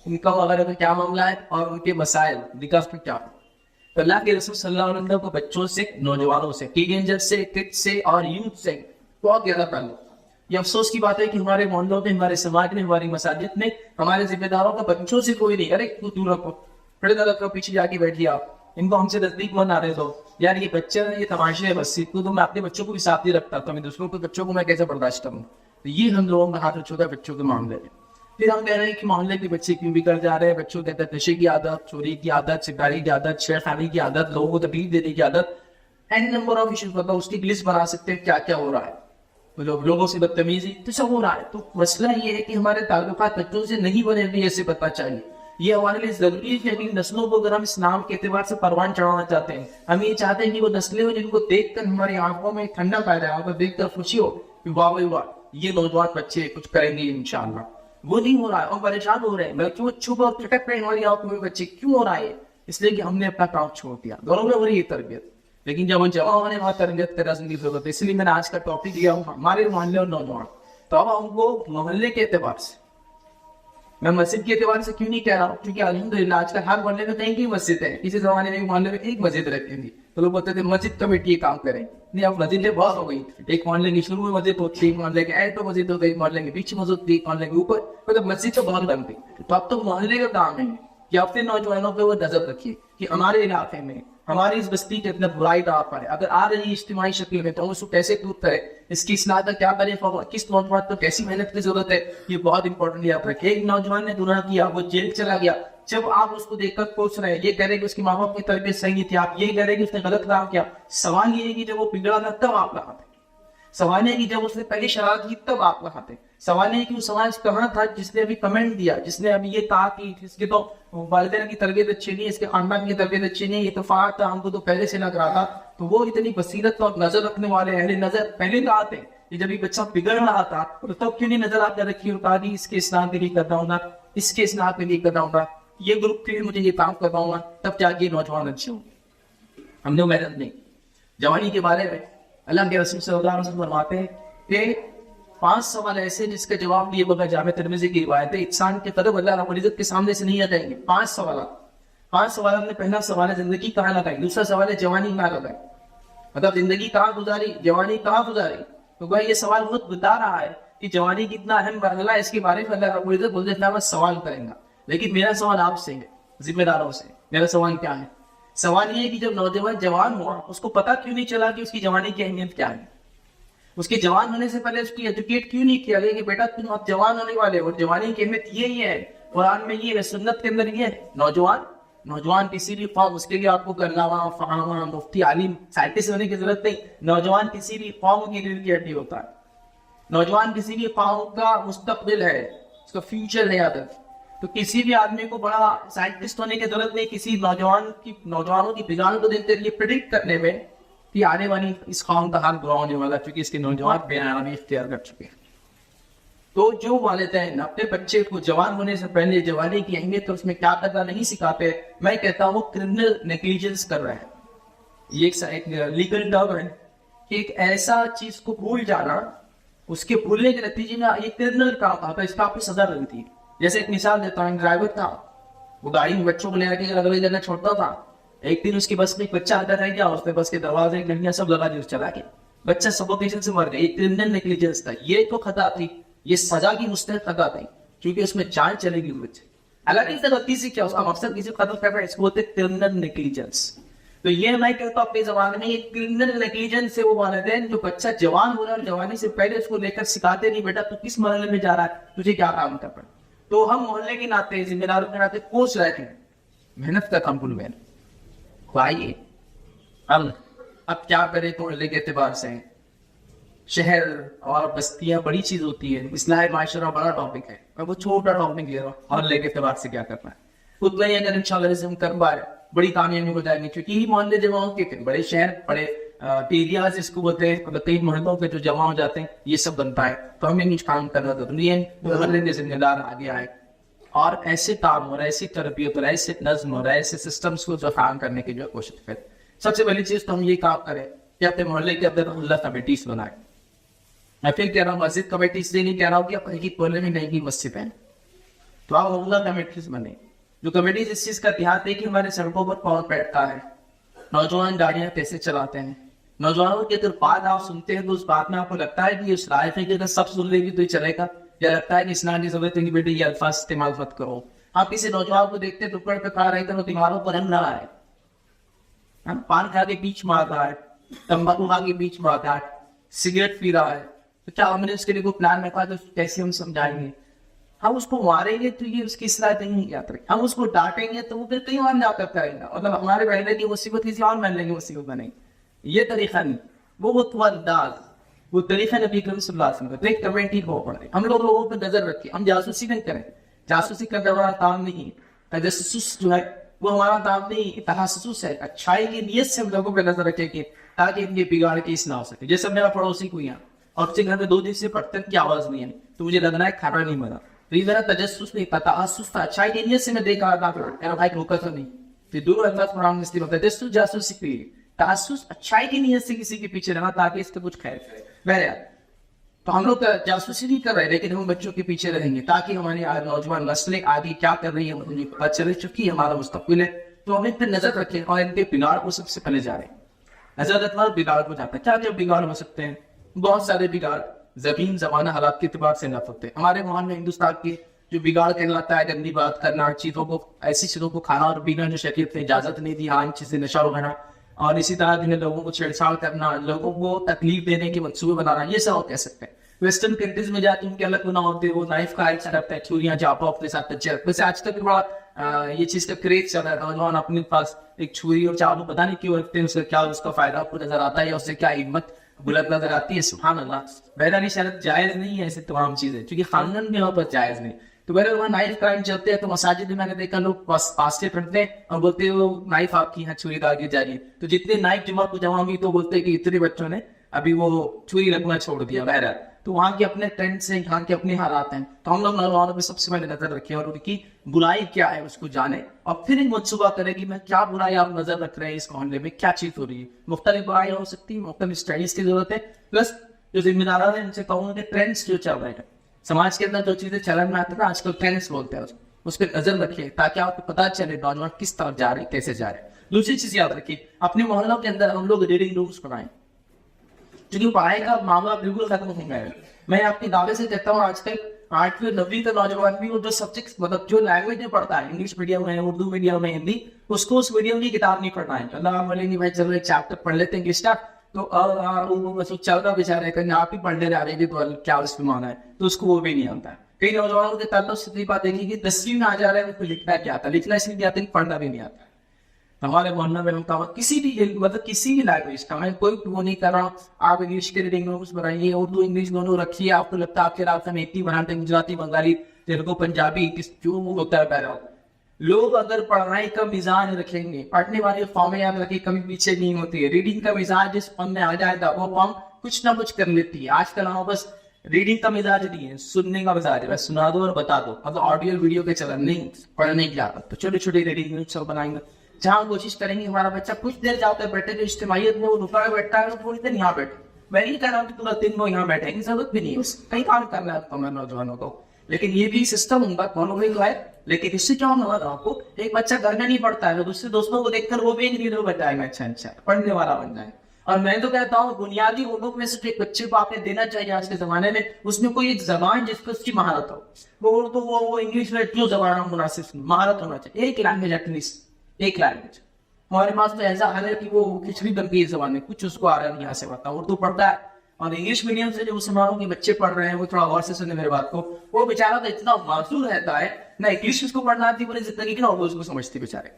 ان کا وغیرہ کا کیا معاملہ ہے اور ان کے مسائل نکاح میں کیا، تو اللہ کے رسول صلی اللہ علیہ وسلم کو بچوں سے، نوجوانوں سے، ٹین ایجر سے، کڈ سے اور یوتھ سے بہت زیادہ تعلق تھا۔ یہ افسوس کی بات ہے کہ ہمارے محلوں میں، ہمارے سماج میں، ہماری مساجد میں ہمارے ذمہ داروں کا بچوں سے کوئی نہیں، ارے تو دور رکھو، بڑے دل رکھو، پیچھے جا کے بیٹھ گیا، ان کو ہم سے نزدیک بنا رہے تو یار یہ بچے یہ تماشے ہے بس، تو میں اپنے بچوں کو بھی ساتھ نہیں رکھتا تو میں دوسروں کے بچوں کو میں کیسے برداشت کروں، تو یہ ہم لوگوں کا ہاتھ چھوٹا بچوں کے معاملے میں۔ پھر ہم کہہ رہے ہیں کہ محلے کے بچے کیوں بگڑ جا رہے ہیں، بچوں کے اندر نشے کی عادت، چوری کی عادت، سگاری کی عادت، چھیڑ خانی کی عادت، لوگوں کو تکلیف دینے کی عادت، این نمبر آف ایشوز، مطلب اس کی لسٹ بنا سکتے ہیں کیا کیا ہو رہا ہے، لوگوں سے بدتمیزی تو سب ہو رہا ہے۔ تو مسئلہ یہ ہے کہ ہمارے تعلقات بچوں سے نہیں بنے ہوئے، ایسے بتنا چاہیے۔ یہ ہمارے لیے ضروری ہے کہ اگلی نسلوں کو اگر ہم اسلام کے اعتبار سے پروان چڑھانا چاہتے ہیں، ہم یہ چاہتے ہیں کہ وہ نسلیں ہو جن کو دیکھ کر ہماری آنکھوں میں ٹھنڈا پیدا ہو، دیکھ کر خوشی ہو کہ واہ واہ یہ نوجوان بچے کچھ کریں گے انشاءاللہ۔ وہ نہیں ہو رہا ہے اور پریشان ہو رہے ہیں، بلکہ وہ چھپ اور پھٹک رہے ہیں ہماری آنکھوں میں بچے۔ کیوں ہو رہا ہے؟ اس لیے کہ ہم نے اپنا کام چھوڑ دیا۔ گھروں میں ہو رہی ہے تربیت، لیکن جب ہم جمع ہونے وہاں تربیت کرنے کی ضرورت ہے۔ اس لیے میں نے آج کا ٹاپک دیا ہوں ہمارے محلے اور نوجوان، تو اب ہم کو محلے کے اعتبار سے میں مسجد کے اعتبار سے کیوں نہیں کہہ رہا ہوں؟ کیونکہ الحمدللہ آج کل ہر محلے میں کہیں مسجد ہے. کسی زمانے میں محلے میں ایک مسجد رہتی تھی تو لوگ بولتے تھے مسجد کمیٹی کام کریں. نہیں، اب مسجدیں بہت ہو گئی. ایک محلے کی شروع میں مسجد ہوتی ہے، محلے کے اینڈ پہ مسجد ہو گئی، محلے کے پیچھے مسجد تھی، محلے کے اوپر، مطلب مسجد تو بہت بن گئی. تو اب تو محلے کا کام ہے کہ اپنے نوجوانوں پہ وہ نظر رکھیے کہ ہمارے علاقے میں، ہماری اس بستی کے اندر برائی نہ آ پائے. اگر آ رہی اجتماعی شکل میں تو ہم اس کو کیسے دور کریں، اس کی اصلاح کا کیا کریں، کس نوجوان کو کیسی محنت کی ضرورت ہے، یہ بہت امپورٹنٹ یاد رکھیں. ایک نوجوان نے گناہ کیا، وہ جیل چلا گیا، جب آپ اس کو دیکھ کر پوچھ رہے ہیں، یہ کہہ رہے کہ اس کے ماں باپ کی تربیت صحیح نہیں تھی، آپ یہ کہہ رہے کہ اس نے غلط کام کیا. سوال یہ ہے کہ جب وہ بگڑا تھا تب آپ کہاں تھے؟ سوال ہے کہ جب اس نے پہلی شرارت کی تب آپ کہاں تھے؟ سوال ہے کہ وہ سماج کہاں تھا جس نے ابھی کمنٹ دیا، جس نے ابھی یہ کہا کہ اس کے تو والدین کی تربیت اچھی نہیں ہے، اس کے خاندان کی تربیت اچھی نہیں ہے، یہ اتفاق تھا، ہم کو تو پہلے سے لگ رہا تھا. تو وہ اتنی بصیرت اور نظر رکھنے والے اہل نظر پہلے کہا تھے کہ جب یہ بچہ بگڑ رہا تھا تو تب کیوں نہیں نظر آپ نے رکھی اور کہا کہ اس کے اصلاح کے لیے کرنا ہوگا، اس کے اصلاح کے لیے کرنا ہوگا، یہ گروپ کے لیے مجھے یہ کام کرنا ہوگا، تب جا کے نوجوان اچھے ہوں. ہم نے محنت نہیں. جوانی کے بارے میں اللہ کے رسول صلی اللہ علیہ وسلم فرماتے ہیں کہ 5 سوال ایسے جس کا جواب دیے بغیر جامع ترمذی کی روایت ہے انسان کے قدم اللہ رب العزت کے سامنے سے نہیں آ جائیں گے. 5 سوالات میں پہلا سوال ہے زندگی کہاں لگائی، دوسرا سوال ہے جوانی کہاں لگائی، مطلب زندگی کہاں گزاری، جوانی کہاں گزاری. تو وہ یہ سوال خود بتا رہا ہے کہ جوانی کتنا اہم مرحلہ ہے، اس کے بارے میں اللہ رب العزت بولتے ہیں سوال کریں گا. لیکن میرا سوال آپ سے ہے، ذمہ داروں سے. میرا سوال کیا ہے؟ سوال یہ ہے کہ جب نوجوان جوان ہوا اس کو پتا کیوں نہیں چلا کہ اس کی جوانی کی اہمیت کیا ہے؟ اس کے جوان ہونے سے پہلے اس کی ایجوکیٹ کیوں نہیں کیا گیا کہ بیٹا تم اب جوان ہونے والے ہو، جوانی کی اہمیت یہی ہے، قرآن میں یہ ہے، سنت کے اندر یہ ہے. نوجوان کسی بھی قوم، اس کے لیے آپ کو کرناوا، فہاما، مفتی، عالم، سائنٹسٹ ہونے کی ضرورت نہیں. نوجوان کسی بھی قوم کی ریل کی ہڈی ہوتا ہے. نوجوان کسی بھی قوم کا مستقبل ہے، اس کا فیوچر ہے یاد رکھ. تو کسی بھی آدمی کو بڑا سائنٹسٹ ہونے کی ضرورت نہیں کسی نوجوانوں کی بگاڑ کو دیکھتے یہ پریڈکٹ کرنے میں کہ آنے والی اس قوم کا حال برا ہونے والا، چونکہ اس کے نوجوان بے آرامی اختیار کر چکے ہیں. تو جو والدین اپنے بچے کو جوان ہونے سے پہلے جوانی کی اہمیت اور اس میں کیا کرنا نہیں سکھاتے، میں کہتا ہوں وہ کرمنل نیگلیجنس کر رہے ہیں. یہ ایک لیگل ٹرم ہے کہ ایک ایسا چیز کو بھول جانا، اس کے بھولنے کے نتیجے میں یہ کرمنل کام آتا ہے، اس کا آپ کو سزا ملتی ہے. جیسے ایک مثال دیتا ہوں، ڈرائیور تھا، وہ گاڑی میں بچوں کو لے کے اگلے جگہ چھوڑتا تھا. ایک دن اس کی بس میں ایک بچہ آتا رہ گیا، اس نے بس کے دروازے گھڑیاں سب لگا دی، چلا گیا. بچہ سفوکیشن سے مر گیا. یہ کرمنل نیگلیجنس تھا. یہ تو خطا تھی، یہ سزا کی مستحق خطا تھی کیونکہ اس میں جان چلے گی بچے. حالانکہ اس نے غلطی سے کیا، اس کا مقصد کسی قتل کر رہا ہے، اس کو بولتے کرمنل نیگلیجنس. تو یہ میں کہتا ہوں اپنے زمانے میں یہ کرمنل نیگلیجنس سے وہ والدین جو بچہ جوان ہو رہا ہے اور جوانی سے پہلے اس کو لے کر سکھاتے نہیں بیٹا تو کس مرحلے میں جا رہا ہے، تجھے کیا کام کرنا. تو ہم محلے کے ناطے، ذمہ داروں کے ناطے کوچ رہتے ہیں، محنت کا کام بھول گئے. آئیے اب کیا کریں تو محلے کے اعتبار سے شہر اور بستیاں بڑی چیز ہوتی ہے، اصلاح معاشرہ بڑا ٹاپک ہے، میں وہ چھوٹا ٹاپک لے رہا ہوں. محلے کے اعتبار سے کیا کرنا ہے اتنا ہی اگر انشاءاللہ ہم کر پائے بڑی کامیابی ہو جائے گی. کیونکہ یہ محلے جمع ہو کے بڑے شہر، بڑے ایریاز اس کو بولتے ہیں، کئی محلوں کے جو جمع ہو جاتے ہیں یہ سب بنتا ہے. تو ہمیں کچھ کام کرنا ضروری ہے، محلے کے ذمہ دار آگے آئے اور ایسے کام اور ایسی تربیت اور ایسے نظم اور ایسے سسٹمز کو جو کام کرنے کی جو کوشش کریں. سب سے پہلی چیز تو ہم یہ کام کریں کہ اپنے محلے کے اندر محلہ کمیٹیز بنائیں. میں پھر کہہ رہا ہوں مسجد کمیٹیز نہیں کہہ رہا ہوں کہ اپنے کی محلے میں نہیں کی مسجد ہے تو آپ محلہ کمیٹیز بنے. جو کمیٹیز اس چیز کا دھیان دے کہ ہمارے سڑکوں پر کون بیٹھتا ہے، نوجوان گاڑیاں کیسے چلاتے ہیں، نوجوانوں کی اگر بات آپ سنتے ہیں تو اس بات میں آپ کو لگتا ہے کہ یہ اس لائق ہے کہ اگر سب سن لے گی تو یہ چلے گا، یا لگتا ہے کہ اسلام کی ضرورت ہے کہ بیٹے یہ الفاظ استعمال مت کرو. آپ کسی نوجوان کو دیکھتے ہیں ٹکڑ پہ کھا رہے تھے، وہ دیواروں پر رنگ رہا ہے، پان کھا کے بیچ مارتا ہے، تمباکو کھا کے بیچ مارتا ہے، سگریٹ پی رہا ہے. تو کیا ہم نے اس کے لیے کوئی پلان رکھا تو کیسے ہم سمجھائیں گے؟ ہم اس کو ماریں گے تو یہ اس کی اصلاح نہیں یاد رکھے، ہم اس کو ڈانٹیں گے تو وہ پھر کہیں اور جا کر کرے گا، مطلب ہمارے محلے کی مصیبت کسی اور محلے کی مصیبت بنے گی. یہ طریقہ نہیں، وہ انداز، وہ طریقہ نبی کریم صلی اللہ علیہ وسلم کا. ایک کمیٹی کو پڑھے، ہم لوگوں پہ نظر رکھیں، ہم جاسوسی نہیں کریں. جاسوسی کرنا ہمارا کام نہیں، تجسس جو ہے وہ ہمارا کام نہیں، تحسس ہے. اچھائی کی نیت سے ہم لوگوں پہ نظر رکھیں کہ تاکہ ان کے بگاڑ کی اصلاح ہو سکے. جیسے میرا پڑوسی کوئی ہے اور اس کے گھر میں 2 دن سے برتن کی آواز نہیں ہے تو مجھے لگ رہا ہے کھانا نہیں بنا. تو یہ میرا تجسس نہیں تھا، تحسس تھا. اچھائی کی نیت سے میں دیکھ رہا تھا، میرا بھائی روکا تو نہیں. پھر دور انداز پڑھا اس لیے تجسس جاسوسی کی تحسس اچھائی کی نیت سے کسی کے پیچھے رہا تاکہ اس کو کچھ خیر کرے. بہرحال تو ہم لوگ جاسوسی نہیں کر رہے لیکن ہم بچوں کے پیچھے رہیں گے تاکہ ہماری نوجوان نسلیں آگے کیا کر رہی ہیں مجھے پتا چلے، چونکہ ہمارا مستقبل ہے تو ہم ان پہ نظر رکھیں اور ان کے بگاڑ کو سب سے پہلے جا رہے ہیں. نظر رکھنا بگاڑ کو جاتا ہے. کیا کیا بگاڑ ہو سکتے ہیں؟ بہت سارے بگاڑ زمین زمانہ حالات کے اعتبار سے نہ ہوتے. ہمارے ماحول میں ہندوستان کی جو بگاڑ کہلاتا ہے گندی بات کرنا، چیزوں کو ایسی چیزوں کو کھانا اور پینا جو شریعت نے اجازت نہیں دی، ہاں ان چیزیں نشہ وغیرہ، اور اسی طرح جنہیں لوگوں کو چھیڑچھاڑ کرنا، لوگوں کو تکلیف دینے کے منصوبے بنانا، یہ سب کہہ سکتے ہیں. ویسٹرن کنٹریز میں جاتے ان کے الگ گناہ ہوتے ہیں، وہ نائف کا ایسا رکھتے ہیں، چھریاں چاپو اپنے ساتھ رکھتے ہیں. ویسے آج تک بھی بڑا یہ چیز کا کریز چل رہا ہے، نوجوان اپنے پاس ایک چھری اور چاقو پتہ نہیں کیوں رکھتے ہیں، اس کا کیا اس کا فائدہ آپ کو نظر آتا ہے یا اس سے کیا ہمت بلند نظر آتی ہے. سبحان اللہ. بہرحال شاید جائز نہیں ہے ایسے تمام چیزیں، کیونکہ خاندان میں وہاں پر جائز نہیں. تو بہرحال وہاں نائف کرائم چلتے ہیں تو مساجد میں نے دیکھا لوگ پاستے پڑھتے ہیں اور بولتے ہیں وہ نائف آپ کی یہاں چھری دار کی جا رہی ہے. تو جتنے نائف جمعہ کو جمع ہوئی تو بولتے ہیں کہ اتنے بچوں نے ابھی وہ چھری رکھنا چھوڑ دیا. بہرحال تو وہاں کے اپنے ٹرینڈ سے، یہاں کے اپنے حالات ہیں، تو ہم لوگ نوجوانوں پہ سب سے پہلے نظر رکھیں اور ان کی برائی کیا ہے اس کو جانے اور پھر ایک منصوبہ کریں کہ میں کیا برائی آپ نظر رکھ رہے ہیں، اس معاملے میں کیا چیز ہو رہی ہے. مختلف برائی ہو سکتی ہے، مختلف اسٹڈیز کی ضرورت ہے. پلس جو ذمہ داران ہیں ان سے کہوں گا کہ ٹرینڈس جو چل رہے ہیں سماج کے اندر، جو چیزیں چلن میں آتی ہیں آج کل ٹرینڈس بولتے ہیں، اس پہ نظر رکھیے تاکہ آپ کو پتا چلے نوجوان کس طرف جا رہے ہیں، کیسے جا رہے ہیں. دوسری چیز یاد رکھیے، اپنے محلوں کے اندر ہم لوگ ریڈنگ رومس بنائیں، کیونکہ پڑھائی کا معاملہ بالکل ختم ہو گیا ہے. میں آپ کی دعوے سے کہتا ہوں آج تک 8ویں 9ویں کا نوجوان بھی وہ جو سبجیکٹ مطلب جو لینگویج میں پڑھتا ہے، انگلش میڈیم میں، اردو میڈیم میں، ہندی، اس کو اس میڈیم کی کتاب نہیں پڑھنا ہے. اللہ بولے نہیں بھائی چلو ایک چیپٹر پڑھ لیتے ہیں انگلش کا، تو چل رہا بیچارے کہ آپ ہی پڑھنے جا رہے ہیں تو کیا اس میں مانا ہے، تو اس کو وہ بھی نہیں آتا ہے. کئی نوجوانوں کے تعلق سے بات دیکھیے کہ 10ویں میں آ جا رہے ہیں ان کو لکھنا کیا آتا ہے، لکھنا اس لیے نہیں آتا کہ پڑھنا بھی نہیں آتا. ہمارے محلہ میں ہوتا ہوا کسی بھی مطلب کسی بھی لینگویج کا میں کوئی وہ نہیں کر رہا. آپ انگلش کے ریڈنگ رومس بنائیے، اردو انگلش دونوں رکھیے. آپ کو لگتا ہے آپ کے راستے میں اتنی بناتے ہیں گجراتی، بنگالی، تیلگو، پنجابی، جو ہوتا ہے پہلا. لوگ اگر پڑھائی کا مزاج رکھیں گے، پڑھنے والی قومیں یاد رکھیں کبھی پیچھے نہیں ہوتی ہے. ریڈنگ کا مزاج جس قوم میں آ جائے گا وہ قوم کچھ نہ کچھ کر لیتی ہے. آج کل ہم بس ریڈنگ کا مزاج نہیں ہے، سننے کا مزاج ہے، بس سنا دو اور بتا دو. مطلب آڈیو ویڈیو کے چلن نہیں، پڑھنے کی عادت. تو چھوٹے چھوٹے ریڈنگ رومس بنائیں گے جہاں کوشش کریں گے ہمارا بچہ کچھ دیر جاتا ہے بیٹھے، جو اجتماعیت میں وہ رکا بیٹھتا ہے تھوڑی دیر یہاں بیٹھے. میں نہیں کہہ رہا ہوں کہ پورا دن وہ یہاں بیٹھے کی ضرورت بھی نہیں ہے، کئی کام کرنا ہے ہمارے نوجوانوں کو. لیکن یہ بھی سسٹم ہوگا کونوں میں جو ہے. لیکن اس سے کیا ہوگا آپ کو، ایک بچہ گھر میں نہیں پڑھتا ہے، دوسرے دوستوں کو دیکھ کر وہ بھی انگریزی بن جائے گا، اچھا پڑھنے والا بن جائے. اور میں تو کہتا ہوں بنیادی علوم میں صرف ایک بچے کو آپ نے دینا چاہیے آج کے زمانے میں، اس میں کوئی ایک زبان جس پر اس کی مہارت ہو. وہ اردو وہ انگلش میں جو زبان مناسب مہارت ہونا چاہیے، ایک لینگویج ایٹ لیسٹ، ایک لینگویج. ہمارے پاس تو ایسا حال ہے کہ وہ کھچڑی بن گئی زبان میں، کچھ اس کو آ رہا نہیں، یہاں سے بتا اردو پڑھتا ہے اور انگلش میڈیم سے جو مسلمانوں کے بچے پڑھ رہے ہیں وہ تھوڑا غور سے سنیں میرے بات کو، وہ بیچارہ تو اتنا معذور رہتا ہے نہ انگلش اس کو پڑھنا آتی پوری زندگی کی، نہ اردو اس کو سمجھتی بیچارے.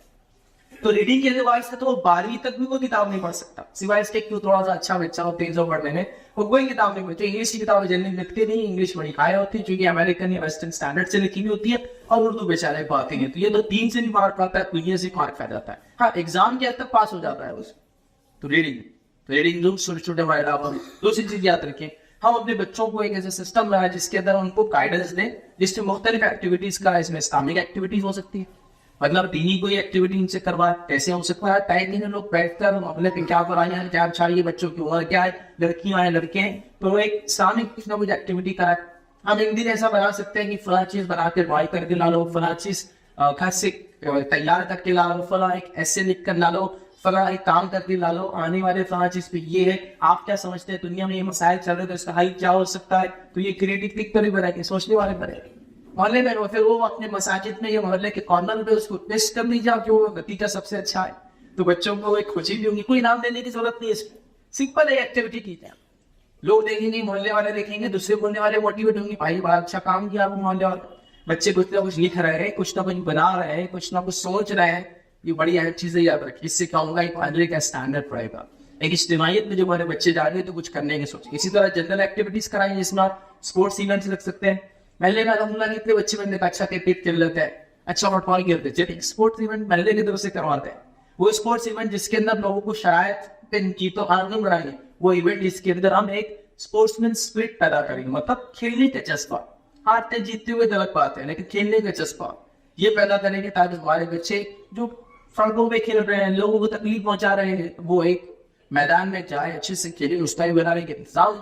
تو ریڈنگ کے حوالے سے تو وہ 12ویں تک بھی وہ کتاب نہیں پڑھ سکتا، سوائے اس کے کہ تھوڑا سا اچھا بچہ ہو، تیز ہو پڑھنے میں، وہ کوئی کتاب نہیں پڑھتی. انگلش کی کتابیں جنرلی لکھتی نہیں، انگلش بڑی کھائے ہوتی ہے چونکہ امریکن یا ویسٹرن اسٹینڈرڈ سے لکھی ہوئی ہوتی ہے، اور اردو بیچارے کو آتی ہے. تو یہ تو 3 سے بھی مارک پاتا ہے، دنیا سے مارک پا جاتا ہے. ہاں ایگزام کے حد تک پاس ہو جاتا ہے اس. تو ریڈنگ روم چھوٹے چھوٹے وائڈ آپ. دوسری چیز یاد رکھیں، ہم اپنے بچوں کو ایک ایسا سسٹم بنائیں جس کے اندر ان کو گائیڈنس دیں، جس میں مختلف ایکٹیویٹیز کا، اس میں اسلامک ایکٹیویٹیز ہو سکتی ہے، مطلب دینی کوئی ایکٹیویٹی ان سے کروائے. کیسے ہو سکتا ہے ٹائم نہیں لوگ بیٹھ کر اپنے پہ کیا کرائیں، کیا چاہیے بچوں کی عمر کیا ہے، لڑکیاں ہیں لڑکے ہیں، تو ایک اسلامک کچھ نہ کچھ ایکٹیویٹی کرائے. ہم ایک دن ایسا بنا سکتے ہیں کہ فلاں چیز بنا کے ڈرائی کر کے لا لو، فلاں چیز گھر سے تیار کر کے لا لو، فلاں ایک ایسے لکھ کر لا لو، فلاں ایک کام کر کے لا لو، آنے والے فلاں چیز پہ یہ ہے، آپ کیا سمجھتے ہیں دنیا میں یہ مسائل چل رہے تو اس کا حل کیا ہو سکتا ہے. تو یہ کریٹو لکھ کر ہی بنائے گے، سوچنے والے بنے گے. محلے میں پھر وہ اپنے مساجد میں یا محلے کے کارنر پہ اس کو ٹیسٹ کر لیجیے کہ وہ نتیجہ سب سے اچھا ہے، تو بچوں کو ایک خوشی بھی ہوگی. کوئی انعام دینے کی ضرورت نہیں ہے، اس میں سمپل ہے ایکٹیویٹی کی جائے. لوگ دیکھیں گے، محلے والے دیکھیں گے، دوسرے محلے والے موٹیویٹ ہوں گے، بھائی بڑا اچھا کام کیا وہ محلے والے. بچے کچھ نہ کچھ لکھ رہے ہیں، کچھ نہ کچھ بنا رہے ہیں، کچھ نہ کچھ سوچ رہے ہیں. یہ بڑی اہم چیزیں یاد رکھیں. اس سے کیا ہوگا، ایک محلے کا اسٹینڈرڈ پڑے گا. ایک اجتماعیت میں جو ہمارے بچے جا رہے ہیں تو کچھ کرنے کی سوچیں. اسی طرح جنرل ایکٹیویٹیز کرائیں جس میں اسپورٹس ایونٹس رکھ سکتے ہیں. محلے میں الحمدللہ کتنے بچے میں نے دیکھا اچھا کرکٹ کھیل لیتے ہیں، اچھا فٹ بال کھیلتے ہیں. جب اسپورٹس ایونٹ محلے کی طرف سے کرواتے ہیں، وہ اسپورٹس ایونٹ جس کے اندر لوگوں کو شرائط پہ کی تو قانون بنائیں گے، وہ ایونٹ جس کے اندر ہم ایک اسپورٹس مین اسپرٹ پیدا کریں گے، مطلب کھیلنے کا جذبہ. ہارتے جیتتے ہوئے غلط بات ہے لیکن کھیلنے کا جذبہ یہ پیدا کریں گے تاکہ ہمارے بچے جو سڑکوں پہ کھیل رہے ہیں، لوگوں کو تکلیف پہنچا رہے ہیں، وہ ایک میدان میں جائے، اچھے سے کھیلے. اس ٹائم بنانے کے انتظام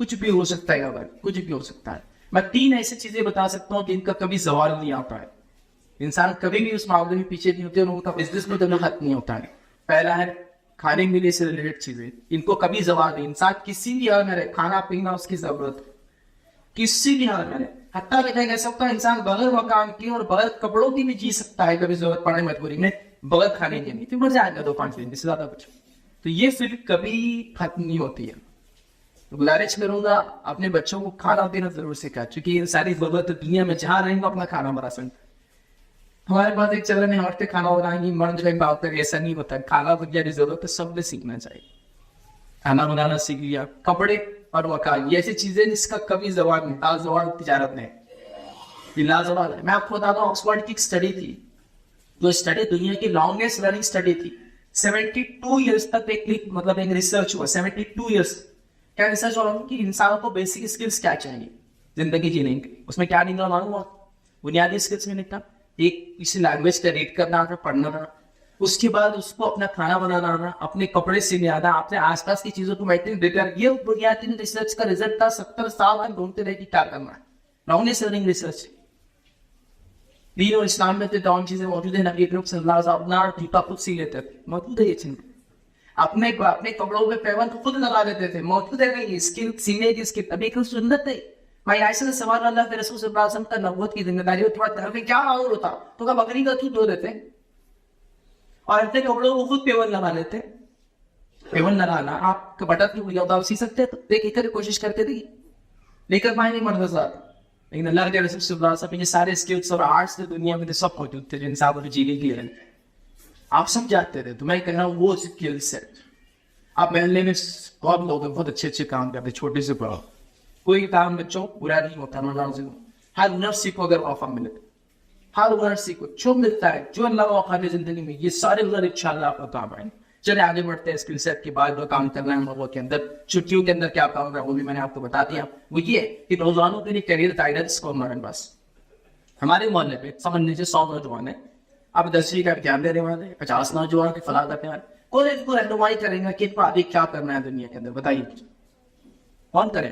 کچھ بھی ہو سکتا ہے بھائی, کچھ بھی ہو سکتا ہے. میں 3 ایسی چیزیں بتا سکتا ہوں جن کا کبھی زوال نہیں آتا ہے. انسان کبھی بھی اس معاملے میں پیچھے نہیں ہوتے اور ان کا بزنس میں کبھی ختم نہیں ہوتا ہے. پہلا ہے کھانے پینے سے ریلیٹڈ چیزیں, ان کو کبھی زوال نہیں. انسان کسی بھی حال میں رہے, کھانا پینا اس کی ضرورت ہے, کسی بھی حال میں رہے. حتیٰ کہ کہہ سکتا ہے انسان بغیر مکان کے اور بغیر کپڑوں کی بھی جی سکتا ہے کبھی ضرورت پڑے مجبوری میں, بغیر کھانے کے نہیں, پھر مر جائے گا 2-5 دن سے زیادہ کچھ. تو یہ پھر کبھی ختم نہیں ہوتی ہے. گزارش کروں گا اپنے بچوں کو کھانا پینا ضرور سکھا, چونکہ یہ ساری ضرورت دنیا میں جہاں رہیں گے اپنا کھانا بنا سکتے. ہمارے پاس ایک چلن ہے عورتیں کھانا بنائیں گی, مرد جو بات کر, ایسا نہیں ہوتا. کھانا بنانے کی ضرورت ہے, سب نے سیکھنا چاہیے. کھانا بنانا سیکھ لیا, کپڑے اور مکان, یہ ایسی چیزیں جس کا کبھی زوال نہیں. لازوال تجارت میں لازوال ہے. میں آپ کو بتاتا ہوں, آکسفورڈ کی ایک اسٹڈی تھی, جو اسٹڈی دنیا کی لانگیسٹ رننگ اسٹڈی تھی. 72 ایئرس تک ایک مطلب ایک ریسرچ ہوا. 72 ایئرس کیا ریسرچ ہو رہا ہے کہ انسانوں کو بیسک اسکلس کیا چاہیے زندگی جینے کے. اس میں کیا نکلا معلوم ہوا؟ بنیادی اسکلس میں نکلا ایک کسی لینگویج کا ریڈ کرنا آنا, پڑھنا آنا, اس کے بعد اس کو اپنا کھانا بنانا آنا, اپنے کپڑے سینے آنا, اپنے آس پاس کی چیزوں کو مینٹین دیتا. یہ بنیادی ریسرچ کا رزلٹ تھا. 70 سال ہم ڈھونڈتے رہے کہ کیا کرنا ہے. Longest running research. دین اور اسلام میں تو تمام چیزیں موجود ہیں. نبی کریم صلی اللہ علیہ وسلم اپنا جوتا خود سی لیتے تھے, موجود ہے یہ چیز. اپنے کپڑوں پہ پیوند خود لگا لیتے تھے, موجود ہے. یہ اسکل سینے کی اسکل ابھی ایک سنت ہے. بھائی عائشہ سے سوال اللہ کے رسول صلی اللہ علیہ وسلم کا نبوت کی ذمہ داری تھوڑا گھر میں کیا معمول ہوتا, تو کیا بکری کا دودھ دھو دیتے اور اپنے کپڑوں کو خود پیوند لگا لیتے. پیوند لگانا آپ کا بٹن کی ہوتا آپ سی سکتے تو دیکھ کر کوشش کرتے تھے, لے کر پائیں نہیں مرد ساتھ. لیکن اللہ کے رسول صلی اللہ علیہ وسلم یہ سارے اسکلس اور آرٹس دنیا میں سب موجود تھے جو انسان کو جینے کے لیے آپ سب جانتے تھے. تو میں کہہ رہا ہوں وہ اسکلس ہے. آپ محلے میں بہت لوگ ہیں بہت اچھے اچھے کام کرتے, چھوٹے سے بڑا. کوئی کام بچوں برا نہیں ہوتا. ہر ہنر سیکھو, اگر موقع ملے ہر ہنر سیکھو, جو ملتا ہے جو اللہ موقع دے زندگی میں, یہ سارے ہنر انشاءاللہ آپ کو کام آئیں. چلے آگے بڑھتے ہیں. اسکل سیٹ کے بعد جو کام کرنا ہے لوگوں کے اندر, چھٹیوں کے اندر کیا کام ہے وہ بھی میں نے آپ کو بتا دیا. وہ یہ ہے کہ نوجوانوں کے لیے کیریئر گائیڈنس کو ہمارے پاس ہمارے محلے پہ سمجھ لیجیے 100 نوجوان ہیں. اب 10ویں کا امتحان دینے والے ہیں, 50 نوجوان کے فلاح کرنے والے. کون ان کو رہنمائی کریں گا کہ ان کو آگے کیا کرنا ہے دنیا کے اندر؟ بتائیے کون کرے؟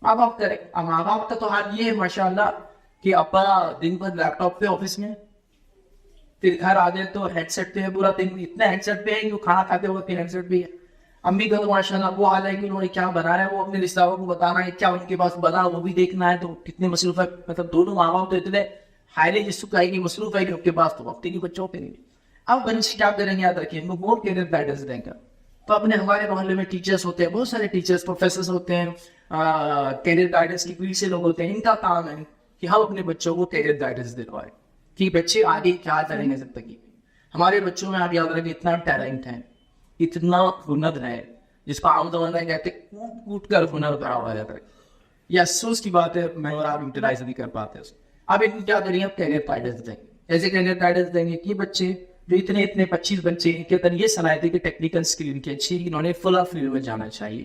ماں باپ کرے. اب ماں باپ کا تو حال یہ ہے ماشاء اللہ کہ ابا دن بھر لیپ ٹاپ پہ آفس میں, پھر گھر آ جائے تو ہیڈ سیٹ پہ ہے پورا دن. اتنا ہیڈ سیٹ پہ ہے کہ وہ کھانا کھاتے ہوئے پھر ہیڈ سیٹ پہ ہے. امی کا تو ماشاء اللہ وہ حال ہے کہ انہوں نے کیا بنا رہا ہے وہ اپنے رشتہ داروں کو بتانا ہے, کیا ان کے پاس بنا وہ بھی دیکھنا ہے. تو کتنے مصروف ہے, مطلب دونوں ماں باپ تو اتنے ہائیلی جس کو آئے گی مصروف ہے کہ ان کے پاس تو وقت ہی نہیں بچوں پہ نہیں. اب بچے کیا کریں گے, یاد رکھیے ان کو بہت کیریئر گائیڈنس دیں گا. تو اپنے ہمارے محلے میں ٹیچرس ہوتے ہیں, بہت سارے ٹیچرس پروفیسرس ہوتے ہیں, کیریئر گائیڈنس کی فیلڈ سے لوگ ہوتے ہیں. ان کا کام ہے کہ ہم اپنے بچوں کو کیریئر گائیڈنس دلوائیں کہ بچے آگے کیا کریں گے زندگی میں. ہمارے بچوں میں آپ یاد رکھیں اتنا ٹیلنٹ ہے, اتنا ہنر ہے جس کو عام زمانہ میں کہتے ہیں کوٹ کوٹ کر ہنر بڑا ہوا جاتا ہے. یہ افسوس کی بات ہے میں اور آپ یوٹیلائز نہیں کر پاتے. اب ان کیا کریں گے, آپ کیریئر گائیڈنس دیں گے. ایسے کیریئر گائیڈنس دیں گے کہ بچے جو اتنے 25 بچے ان کے اندر یہ صلاحیت ہے کہ ٹیکنیکل اسکل ان کی اچھی, انہوں نے فلاں فیلڈ میں جانا چاہیے.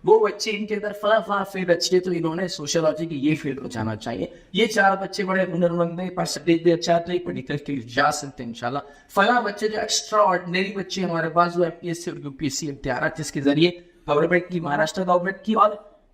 وہ بچے ان کے اندر فلاں فیلڈ اچھی ہے تو انہوں نے سوشولوجی کی یہ فیلڈ کو جانا چاہیے. یہ 4 بچے بڑے ہنر مند ہیں, پرسنٹیج بھی اچھا ہے, پڑھی کر کے جا سکتے ہیں انشاءاللہ. فلاں بچے جو ایکسٹرا آرڈنری بچے ہمارے پاس جو FPSC اور UPSC امتحانات جس کے ذریعے گورنمنٹ کی, مہاراشٹر گورنمنٹ کی اور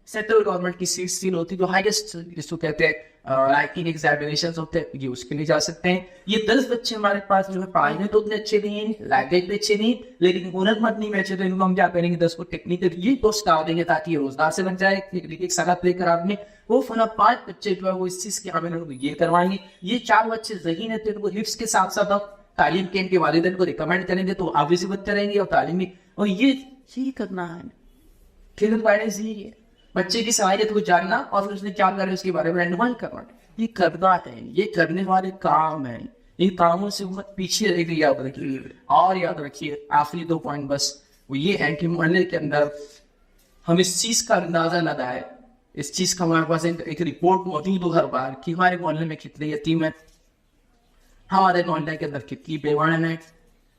سینٹرل گورنمنٹ کی سیٹس فیل ہوتی ہے, جو ہائیسٹ جس کو کہتے ہیں رینکنگ ایگزامینیشنز ہوتے ہیں, یہ اس کے لیے جا سکتے ہیں. یہ 10 بچے ہمارے پاس جو ہے پڑھائی میں تو اتنے اچھے نہیں ہیں, لینگویج بھی اچھے نہیں, لیکن ہنر مند نہیں بیچے, تو ان کو ہم کیا کریں گے 10 کو ٹیکنیکل یہ کوسٹ ڈال دیں گے تاکہ یہ روزگار سے بن جائے. ایک صنعت لے کر آپ نے وہ فلاں 5 بچے جو ہے وہ اس چیز کے ہمیں یہ کروائیں گے. یہ 4 بچے ذہین ہیں تو ان کو حفظ کے ساتھ ساتھ آپ تعلیم کے ان کے والدین کو ریکمینڈ کریں گے تو آپ بھی بچے رہیں گے اور تعلیمی, اور یہ کرنا ہے. کیریئر گائیڈنس یہ ہے بچے کی صلاحیت کو جاننا اور پھر اس نے کیا کرنا اس کے بارے میں رہنمائی کرنا. یہ کرنا ہے, یہ کرنے والے کام ہیں. ان کاموں سے امت پیچھے رہ گئی. یاد رکھیے اور یاد رکھیے آخری 2 پوائنٹ بس وہ یہ ہے کہ محلے کے اندر ہم اس چیز کا اندازہ لگائے, اس چیز کا ہمارے پاس ایک رپورٹ موجود ہو ہر بار کہ ہمارے محلے میں کتنے یتیم ہیں, ہمارے محلے کے اندر کتنی بیوان ہیں,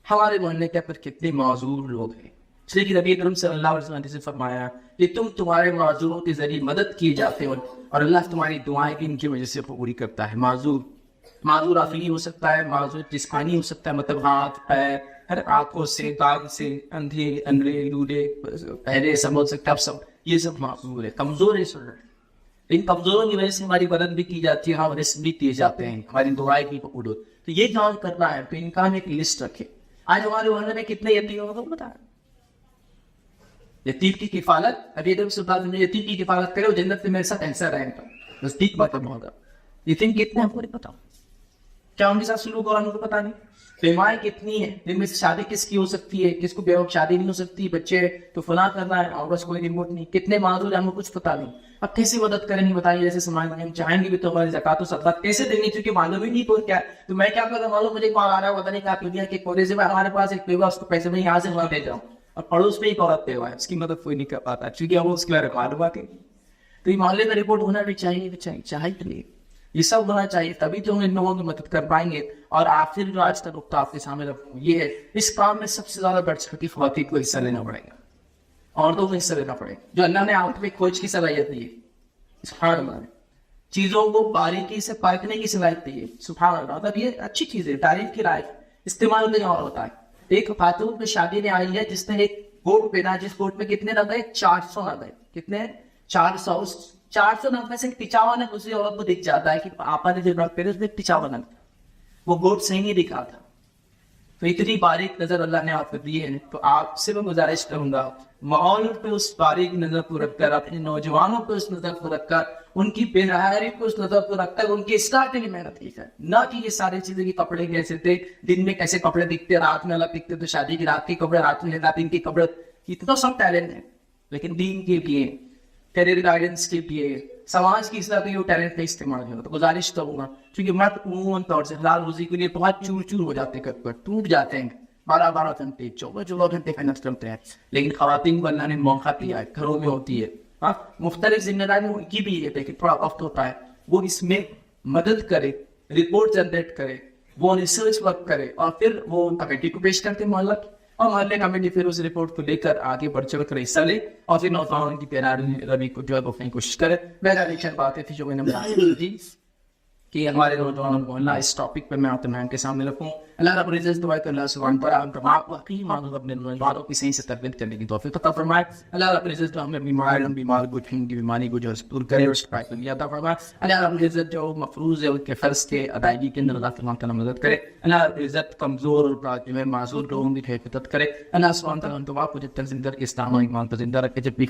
ہمارے محلے کے اندر کتنے معذور لوگ ہیں. اس لیے کہ نبی کریم صلی اللہ علیہ وسلم نے فرمایا کہ تم تمہارے معذوروں کے ذریعے مدد کیے جاتے ہو اور اللہ تمہاری دعائیں بھی ان کی وجہ سے پوری کرتا ہے. معذور عقلی ہو سکتا ہے, معذور جسمانی ہو سکتا ہے, مطلب ہاتھ پیر آنکھوں سے, کان سے, اندھے اندھے لوڑے پہلے سب ہو سکتا ہے. اب سب یہ سب معذور ہے, کمزور ہے اسٹوڈنٹ. ان کمزوروں کی وجہ سے ہماری مدد بھی کی جاتی ہے, ہم رسک بھی دیے جاتے ہیں, ہماری دعائیں بھی قبول ہوتی. تو یہ کام کرنا ہے تو ان کا ہم ایک لسٹ رکھے. آج ہمارے محلے میں کتنے یتیموں کو بتا رہے, یتیم کی کفالت, ابھی اگر سے بات یتیم کی کفالت کرے وہ جنت میں میرے ساتھ ایسا رہے گا, نزدیک بات ہوگا. یتیم کتنے آپ کو نہیں پتا, کیا ان کے ساتھ سلوک ہو رہا ہے ان کو پتا نہیں. بیماری کتنی ہے, جن میں سے شادی کس کی ہو سکتی ہے, کس کو بے وقت شادی نہیں ہو سکتی, بچے تو فلاں کرنا ہے اور بس کوئی ریموٹ نہیں. کتنے معذور ہیں ہم کو کچھ پتا نہیں. اب کیسے مدد کریں گے بتائیے. جیسے سماج میں ہم چاہیں گے بھی تو ہماری زکات و صدقات کیسے دینی, کیونکہ معلوم ہی نہیں کوئی کیا. تو میں کیا کروں, معلوم مجھے کال آ رہا ہے, پتا نہیں کیا دنیا کے کونے سے ہمارے پاس ایک بیوہ, اس کو پیسے میں یہاں سے وہاں دے جاؤں, اور پڑوس میں ایک عورت بیوہ ہے, اس کی مدد کوئی نہیں کر پاتا کیونکہ وہ اس کے بارے میں معلومات ہے. تو یہ محلے میں رپورٹ ہونا بھی چاہیے. یہ سب ہونا چاہیے, تبھی تو ہم ان لوگوں کی مدد کر پائیں گے. اور آخر جو آج کا نقطہ آپ کے سامنے رکھوں یہ ہے, اس کام میں سب سے زیادہ بڑھ چڑھ کے خواتین کو حصہ لینا پڑے گا, عورتوں کو حصہ لینا پڑے گا. جو اللہ نے آپ میں کھوج کی صلاحیت دی ہے, سبحان اللہ, چیزوں کو باریکی سے پرکھنے کی صلاحیت دی ہے, سبحان اللہ. مطلب یہ اچھی چیز ہے, تعریف کی لائق, استعمال میں اور ہوتا ہے. ایک خاتون میں شادی میں آئی ہے جس نے ایک کوٹ پہنا, جس کوٹ میں کتنے نگ ہے, 400 نگ ہے. کتنے, 400 نگ میں سے 55 نگ اسی عورت کو دکھ جاتا ہے کہ آپا نے جو نگ پہنے اس میں 55 نگ, وہ گوٹ صحیح نہیں دکھا تھا. تو اتنی باریک نظر اللہ نے آپ کو دی ہے. تو آپ سے میں گزارش کروں گا, ماحول پہ اس باریک نظر کو رکھ کر, اپنے نوجوانوں پہ اس نظر کو رکھ کر, ان کی بے رحمی کو اس نظر کو رکھ کر ان کی اصلاح کے لیے محنت کی جائے. نہ کہ یہ ساری چیزیں کی کپڑے کیسے تھے, دن میں کیسے کپڑے دکھتے, رات میں الگ دکھتے, تو شادی کی رات کے کپڑے رات میں, دن کے کپڑے, اتنا سب ٹیلنٹ ہے. لیکن دین کے لیے, کیریئر گائیڈنس کے لیے, سماج کی اصلاح کے لیے وہ ٹیلنٹ کا استعمال ہوگا. تو گزارش کروں گا, کیونکہ مرد عموماً طور سے حلال روزی کے لیے بہت چور چور ہو جاتے ہیں, ٹوٹ جاتے ہیں, 12 گھنٹے 14 گھنٹے محنت کرتے ہیں. لیکن خواتین کو اللہ نے موقع دیا ہے, گھروں میں ہوتی ہے, مختلف ذمہ داری ان کی بھی ہے, لیکن تھوڑا وقت ہوتا ہے, وہ اس میں مدد کرے, رپورٹ جنریٹ کرے, وہ ریسرچ ورک کرے, اور پھر وہ کمیٹی کو پیش کرتے ہیں محلہ کی, اور محلے کمیٹی پھر اس رپورٹ کو لے کر آگے بڑھ چڑھ کر حصہ لے, اور پھر نوجوانوں کی پیروی کو جو ہے روکنے کی کوشش کرے. میرا ایک باتیں تھی جو میں نے بتائی کہ ہمارے نوجوانوں کو اللہ اس ٹاپک پر میں آپ کے سامنے رکھوں. اللہ رب العزت دعا کہ اللہ سبحانہ و تعالیٰ ہم تمام واقعی مانو اپنے نوجوانوں کی صحیح سے تربیت کرنے کی توفیق عطا فرمائے. اللہ رب العزت ہمیں بیمار کو کی بیماری کو جو دور کرے اور شفا عطا فرمائے. اللہ رب العزت جو مفروض ہے ان کے فرض کے ادائیگی کے اندر اللہ سبحانہ و تعالیٰ مدد کرے. اللہ رب العزت کمزور اور جو ہے معذور لوگوں کی حفاظت کرے. اللہ سبحانہ و تعالیٰ ہم تمام کو جب تک زندہ کے اسلام و ایمان کو زندہ رکھے, جب بھی